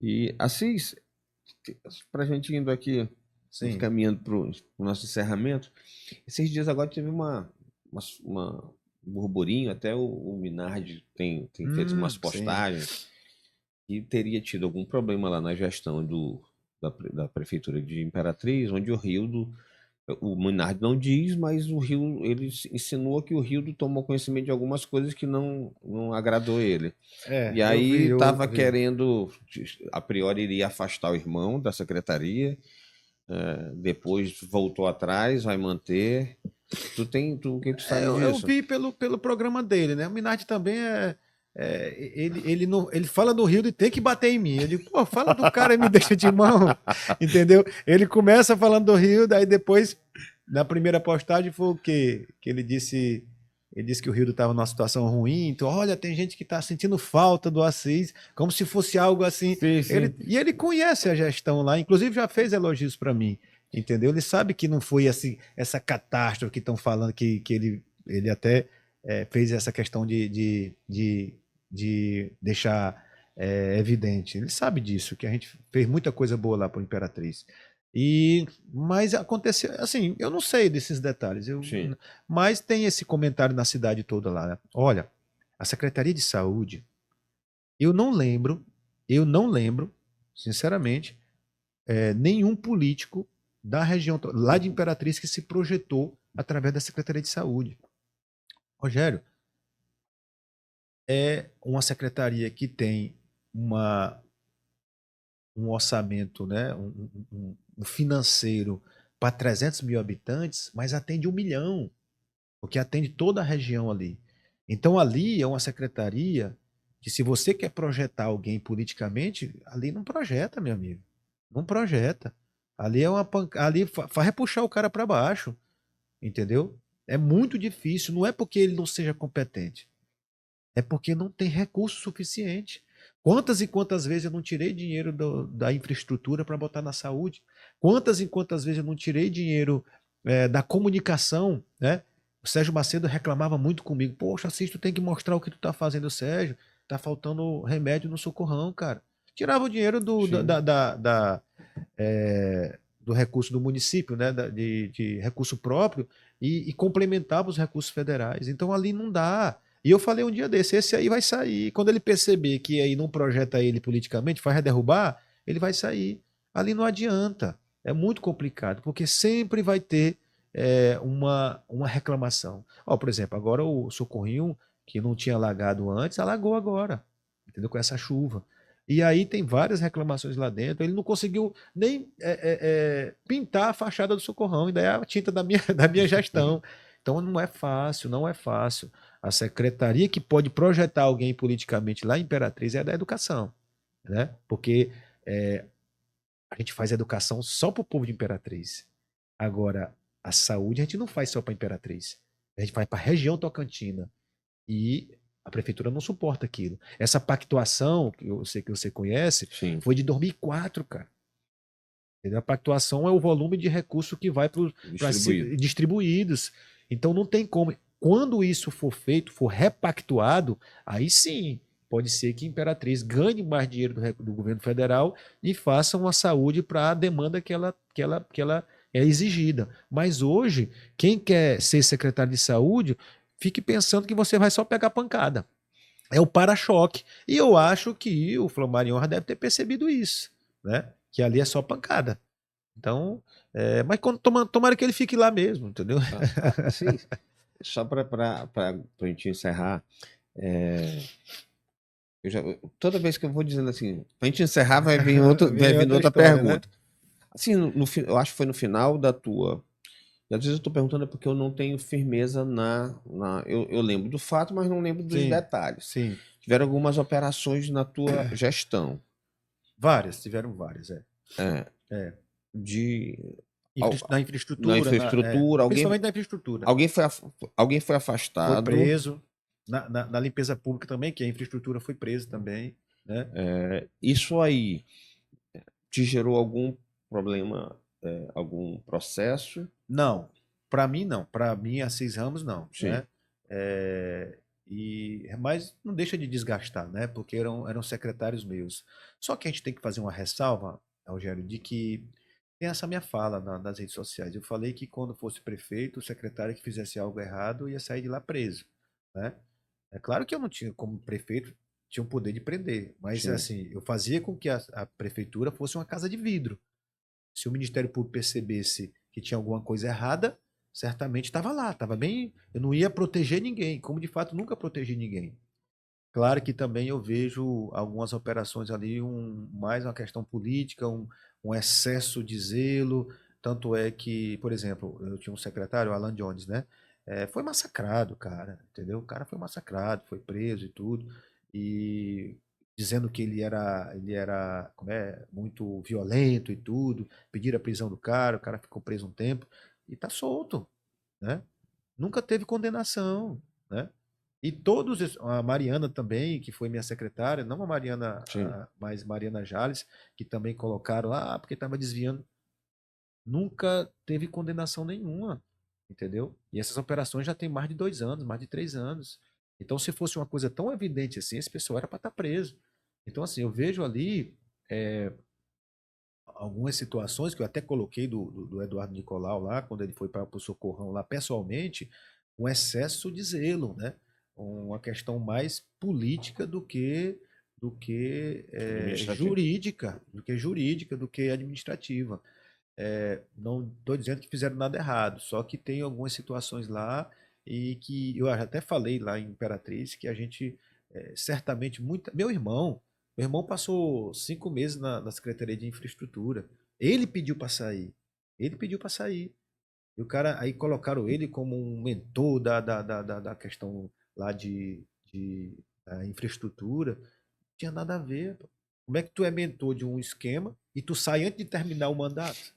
E Assis, pra gente indo aqui. sim. caminhando para o nosso encerramento. Esses dias agora teve um burburinho, até o Minardi tem feito umas Sim. postagens, e teria tido algum problema lá na gestão da Prefeitura de Imperatriz, onde o Minardi não diz, mas o Rio, ele insinuou que o Rildo tomou conhecimento de algumas coisas que não agradou ele. E Eu aí vi, eu estava vi. querendo, a priori iria afastar o irmão da secretaria, depois voltou atrás, vai manter. O que tu sabe Eu disso? vi pelo programa dele, né? O Minardi também ele, não, ele fala do Rio e tem que bater em mim. Eu digo, pô, fala do cara e me deixa de mão, entendeu? Ele começa falando do Rio, daí depois, na primeira postagem, foi o quê? Que ele disse que o Rio estava numa situação ruim, então, olha, tem gente que está sentindo falta do Assis, como se fosse algo assim. Sim, sim. E ele conhece a gestão lá, inclusive já fez elogios para mim. Entendeu? Ele sabe que não foi assim, essa catástrofe que estão falando, que ele até fez essa questão de deixar evidente. Ele sabe disso, que a gente fez muita coisa boa lá para o Imperatriz. Mas aconteceu, assim, eu não sei desses detalhes, Sim. mas tem esse comentário na cidade toda lá, né? Olha, a Secretaria de Saúde, eu eu não lembro, sinceramente, nenhum político da região lá de Imperatriz que se projetou através da Secretaria de Saúde. Rogério, é uma secretaria que tem uma, um orçamento, né, um financeiro para 300 mil habitantes, mas atende 1 milhão, porque atende toda a região ali. Então ali é uma secretaria que, se você quer projetar alguém politicamente, ali não projeta, meu amigo. Não projeta. Ali é uma ali faz repuxar o cara para baixo, entendeu? É muito difícil, não é porque ele não seja competente, é porque não tem recurso suficiente. Quantas e quantas vezes eu não tirei dinheiro da infraestrutura para botar na saúde? Quantas e quantas vezes eu não tirei dinheiro da comunicação, né? O Sérgio Macedo reclamava muito comigo. Poxa, Assis, tu tem que mostrar o que tu tá fazendo, Sérgio. Tá faltando remédio no Socorrão, cara. Tirava o dinheiro Sim. do recurso do município, né? De recurso próprio e complementava os recursos federais. Então ali não dá. E eu falei um dia desse, esse aí vai sair. Quando ele perceber que aí não projeta ele politicamente, faz derrubar, ele vai sair. Ali não adianta. É muito complicado, porque sempre vai ter uma reclamação. Ó, por exemplo, agora o Socorrinho, que não tinha alagado antes, alagou agora, entendeu? Com essa chuva. E aí tem várias reclamações lá dentro. Ele não conseguiu nem pintar a fachada do Socorrão, ainda é a tinta da minha gestão. Então não é fácil, não é fácil. A secretaria que pode projetar alguém politicamente lá em Imperatriz é a da educação, né? Porque a gente faz educação só para o povo de Imperatriz. Agora, a saúde a gente não faz só para Imperatriz. A gente faz para a região Tocantina. E a prefeitura não suporta aquilo. Essa pactuação, que eu sei que você conhece, Sim. foi de 2004, cara. Entendeu? A pactuação é o volume de recurso que vai para Distribuído. distribuídos. Então não tem como. Quando isso for feito, for repactuado, aí sim pode ser que a Imperatriz ganhe mais dinheiro do governo federal e faça uma saúde para a demanda que ela é exigida. Mas hoje, quem quer ser secretário de saúde, fique pensando que você vai só pegar pancada. É o para-choque. E eu acho que o Flamarion já deve ter percebido isso, né? Que ali é só pancada. Então, mas tomara que ele fique lá mesmo, entendeu? Sim. Só para a gente encerrar, toda vez que eu vou dizendo assim, para a gente encerrar, vai Vem vir outra outra história, né? pergunta. Assim, eu acho que foi no final da tua. E às vezes eu estou perguntando é porque eu não tenho firmeza eu lembro do fato, mas não lembro dos Sim, detalhes. sim. Tiveram algumas operações na tua gestão. Tiveram várias, É, É. de, Na na infraestrutura, infraestrutura, principalmente na infraestrutura. alguém foi, alguém foi Foi afastado. preso. Na limpeza pública também, que a infraestrutura foi preso também, né? Isso aí te gerou algum problema, algum processo? Não, para mim não. Para mim, Assis Ramos, não, Sim, né? Mas não deixa de desgastar, né? Porque eram secretários meus. Só que a gente tem que fazer uma ressalva, Rogério, de que tem essa minha fala nas redes sociais. Eu falei que quando fosse prefeito, o secretário que fizesse algo errado ia sair de lá preso, né? É claro que eu não tinha, como prefeito, tinha o poder de prender, mas Sim. assim, eu fazia com que a prefeitura fosse uma casa de vidro. Se o Ministério Público percebesse que tinha alguma coisa errada, certamente estava lá, estava bem. Eu não ia proteger ninguém, como de fato nunca protegi ninguém. Claro que também eu vejo algumas operações ali, mais uma questão política, um excesso de zelo. Tanto é que, por exemplo, eu tinha um secretário, Alan Jones, né? Foi massacrado, cara, entendeu? O cara foi massacrado, foi preso e tudo. E dizendo que ele era, como é, muito violento e tudo. Pediram a prisão do cara, o cara ficou preso um tempo e tá solto, né? Nunca teve condenação, né? E todos, a Mariana também, que foi minha secretária, não a Mariana, Sim. mas Mariana Jales, que também colocaram lá, porque estava desviando, nunca teve condenação nenhuma, entendeu? E essas operações já tem mais de 2 anos, mais de 3 anos. Então, se fosse uma coisa tão evidente assim, esse pessoal era para estar preso. Então, assim, eu vejo ali é, algumas situações que eu até coloquei do Eduardo Nicolau lá, quando ele foi para o Socorrão lá pessoalmente, um excesso de zelo, né? Uma questão mais política do que Administrativo. jurídica, do que administrativa. Não estou dizendo que fizeram nada errado, só que tem algumas situações lá e que eu até falei lá em Imperatriz que a gente certamente muita. Meu irmão passou 5 meses na Secretaria de Infraestrutura. Ele pediu para sair. Ele pediu para sair. E o cara aí colocaram ele como um mentor da questão lá da infraestrutura. Não tinha nada a ver. Pô. Como é que tu é mentor de um esquema e tu sai antes de terminar o mandato?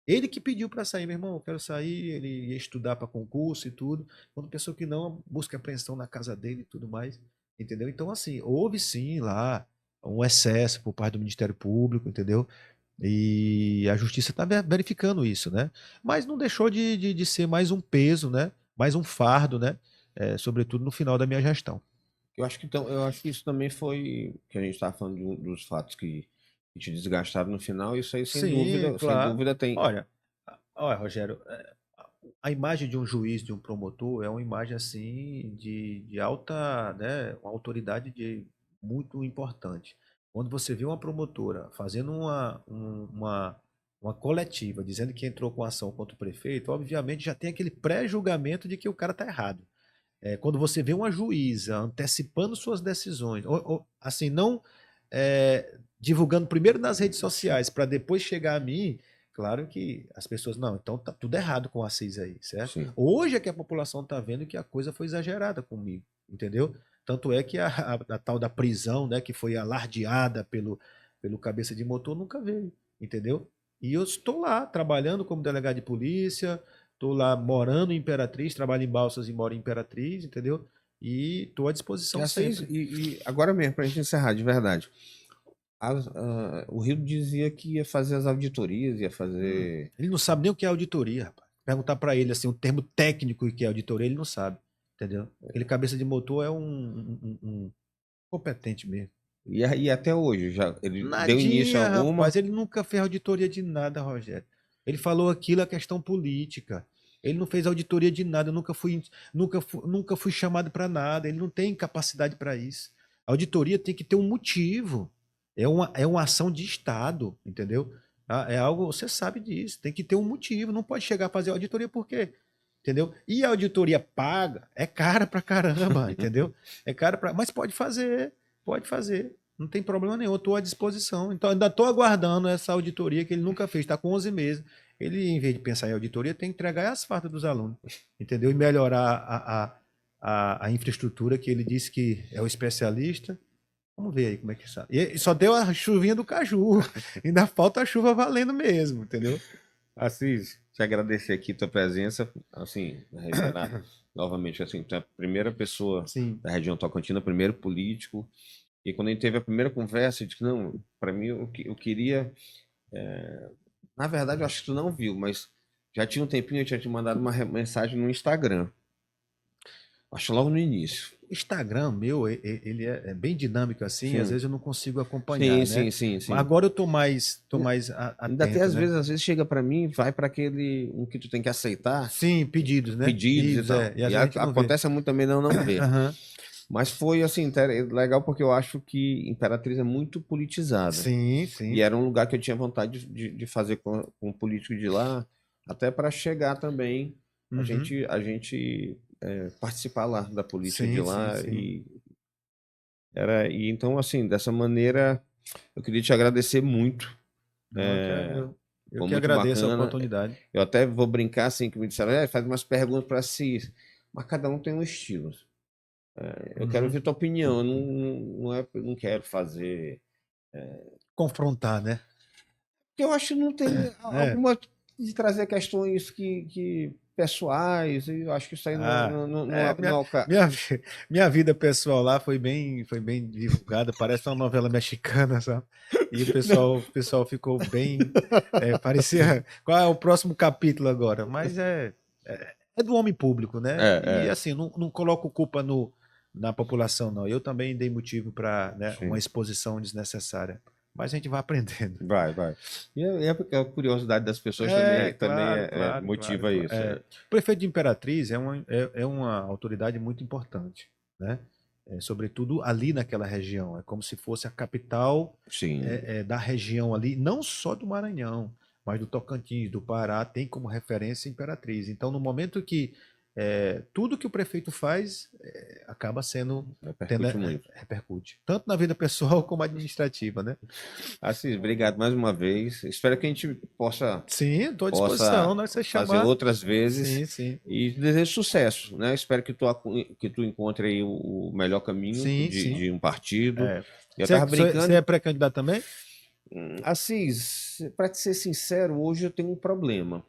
Ele que pediu para sair, meu irmão, eu quero sair, ele ia estudar para concurso e tudo. Quando pensou que não, busca apreensão na casa dele e tudo mais, entendeu? Então, assim, houve sim lá um excesso por parte do Ministério Público, entendeu? E a justiça está verificando isso, né? Mas não deixou de ser mais um peso, né? Mais um fardo, né? Sobretudo no final da minha gestão. Eu acho que então, eu acho que isso também foi que a gente estava falando dos fatos que te desgastaram no final. Isso aí, Sim, sem claro. dúvida tem. Olha, olha, Rogério, a imagem de um juiz, de um promotor, é uma imagem assim de alta, né, uma autoridade muito importante. Quando você vê uma promotora fazendo uma coletiva dizendo que entrou com ação contra o prefeito, obviamente já tem aquele pré-julgamento de que o cara está errado. Quando você vê uma juíza antecipando suas decisões, assim, não divulgando primeiro nas redes sociais para depois chegar a mim, claro que as pessoas, não, então tá tudo errado com o Assis aí, certo? Sim. Hoje é que a população está vendo que a coisa foi exagerada comigo, entendeu? Tanto é que a tal da prisão, né, que foi alardeada pelo cabeça de motor, nunca veio, entendeu? E eu estou lá trabalhando como delegado de polícia, tô lá morando em Imperatriz, trabalho em Balsas e moro em Imperatriz, entendeu? E tô à disposição Assis, sempre. e agora mesmo, para a gente encerrar, de verdade. O Rio dizia que ia fazer as auditorias, ia fazer. Ele não sabe nem o que é auditoria, rapaz. Perguntar para ele assim, um termo técnico que é auditoria, ele não sabe, entendeu? Aquele cabeça de motor é um competente mesmo. E aí até hoje, já ele deu início a Nadinha, alguma. rapaz. Ele nunca fez auditoria de nada, Rogério. Ele falou aquilo, é questão política. Ele não fez auditoria de nada. Eu nunca fui chamado para nada. Ele não tem capacidade para isso. A auditoria tem que ter um motivo. É uma ação de Estado, entendeu? É algo, você sabe disso. Tem que ter um motivo. Não pode chegar a fazer auditoria por quê? Entendeu? E a auditoria paga é cara pra caramba, entendeu? É cara pra. Mas pode fazer, pode fazer. Não tem problema nenhum, eu estou à disposição. Então, ainda estou aguardando essa auditoria que ele nunca fez, está com 11 meses. Ele, em vez de pensar em auditoria, tem que entregar as fardas dos alunos, entendeu? E melhorar a infraestrutura, que ele disse que é o especialista. Vamos ver aí como é que está. E só deu a chuvinha do caju, ainda falta a chuva valendo mesmo, entendeu? Assis, te agradecer aqui tua presença, assim, reiterar novamente, assim, tu é a primeira pessoa Sim. da região Tocantina, primeiro político. E quando a gente teve a primeira conversa, eu disse, não, para mim eu queria. Na verdade, eu acho que tu não viu, mas já tinha um tempinho eu tinha te mandado uma mensagem no Instagram. Acho logo no início. O Instagram meu, ele é bem dinâmico assim, às Sim. vezes eu não consigo acompanhar, Sim, né? sim. Mas agora eu tô mais Ainda tem, atento, né? às vezes chega para mim, vai para aquele um que tu tem que aceitar, Sim, pedidos, né? pedidos e Pedidos, tal. e às E vezes a gente não vê. acontece muito também não ver. Aham. Mas foi assim, legal porque eu acho que Imperatriz é muito politizada. Sim, E sim. era um lugar que eu tinha vontade de fazer com um político de lá, até para chegar também, a Uhum. gente participar lá da política de Sim, lá. sim, sim. E então, assim, dessa maneira, eu queria te agradecer muito. Não, eu Foi que muito agradeço a bacana. oportunidade. Eu até vou brincar assim, que me disseram, faz umas perguntas para si, mas cada um tem um estilo. Eu quero Uhum. ouvir tua opinião, eu não quero fazer. Confrontar, né? Porque eu acho que não tem É. alguma de trazer questões que pessoais, e eu acho que isso aí não é o caso. Minha vida pessoal lá foi bem divulgada, parece uma novela mexicana, sabe? E o pessoal ficou bem, parecia, qual é o próximo capítulo agora? Mas é do homem público, né? E assim, não coloco culpa na população, não. Eu também dei motivo para, né, uma exposição desnecessária. Mas a gente vai aprendendo. Vai. E a curiosidade das pessoas também Claro. motiva isso. O prefeito de Imperatriz é uma autoridade muito importante, né? Sobretudo ali naquela região. É como se fosse a capital Sim. da região ali, não só do Maranhão, mas do Tocantins, do Pará, tem como referência Imperatriz. Então, no momento que tudo que o prefeito faz acaba sendo repercute, tanto na vida pessoal como administrativa, né? Assis, obrigado mais uma vez. Espero que a gente possa estou à disposição, fazer outras vezes. Sim. E desejo sucesso, né? Espero que tu encontre aí o melhor caminho de um partido. Eu tava brincando. Você é pré-candidato também? Assis, para te ser sincero, hoje eu tenho um problema.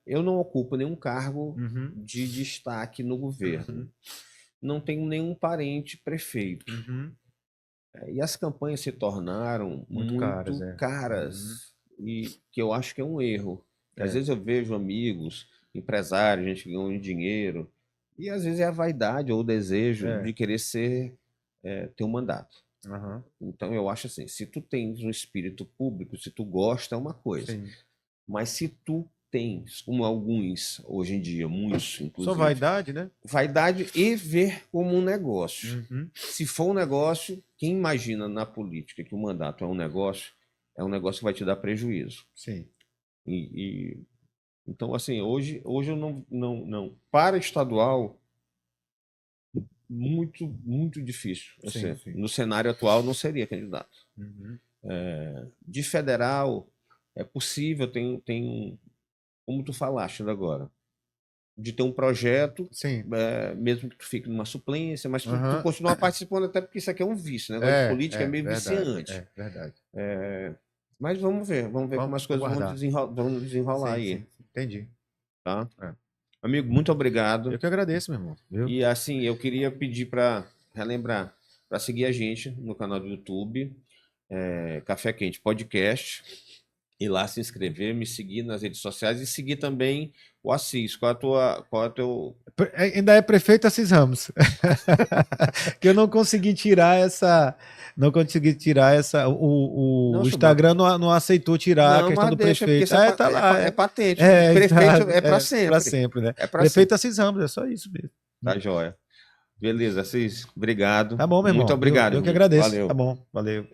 Eu não ocupo nenhum cargo de destaque no governo. Não tenho nenhum parente prefeito. E as campanhas se tornaram muito caras. E que eu acho que é um erro. Às vezes eu vejo amigos, empresários, gente que ganha dinheiro, e às vezes é a vaidade ou o desejo de querer ter um mandato. Então eu acho assim, se tu tens um espírito público, se tu gosta, é uma coisa. Sim. Mas se tu tens, como alguns hoje em dia, muitos inclusive, só vaidade, né? Vaidade e ver como um negócio. Se for um negócio, quem imagina na política que o mandato é um negócio que vai te dar prejuízo. Sim. Então, assim, hoje eu não para estadual, muito difícil. Assim, Sim. No cenário atual, não seria candidato. De federal, é possível, tem como tu falaste agora, de ter um projeto, mesmo que tu fique numa suplência, mas tu continua participando, até porque isso aqui é um vício, né? Negócio de política é meio viciante. É verdade. Mas vamos ver como as coisas vão desenrolar aí. Sim. Entendi. Tá? Amigo, muito obrigado. Eu que agradeço, meu irmão. E assim, eu queria pedir para relembrar, para seguir a gente no canal do YouTube, Café Quente Podcast, ir lá se inscrever, me seguir nas redes sociais e seguir também o Assis. Qual é o teu... Ainda é prefeito Assis Ramos. Que eu não consegui tirar essa. O Instagram não aceitou tirar a questão do prefeito. Tá lá. É patente. Prefeito é para sempre. Para sempre, né? Prefeito Assis Ramos, é só isso mesmo. Tá joia. Beleza, Assis. Obrigado. Tá bom, meu irmão. Muito obrigado. Eu que agradeço. Valeu. Tá bom, valeu.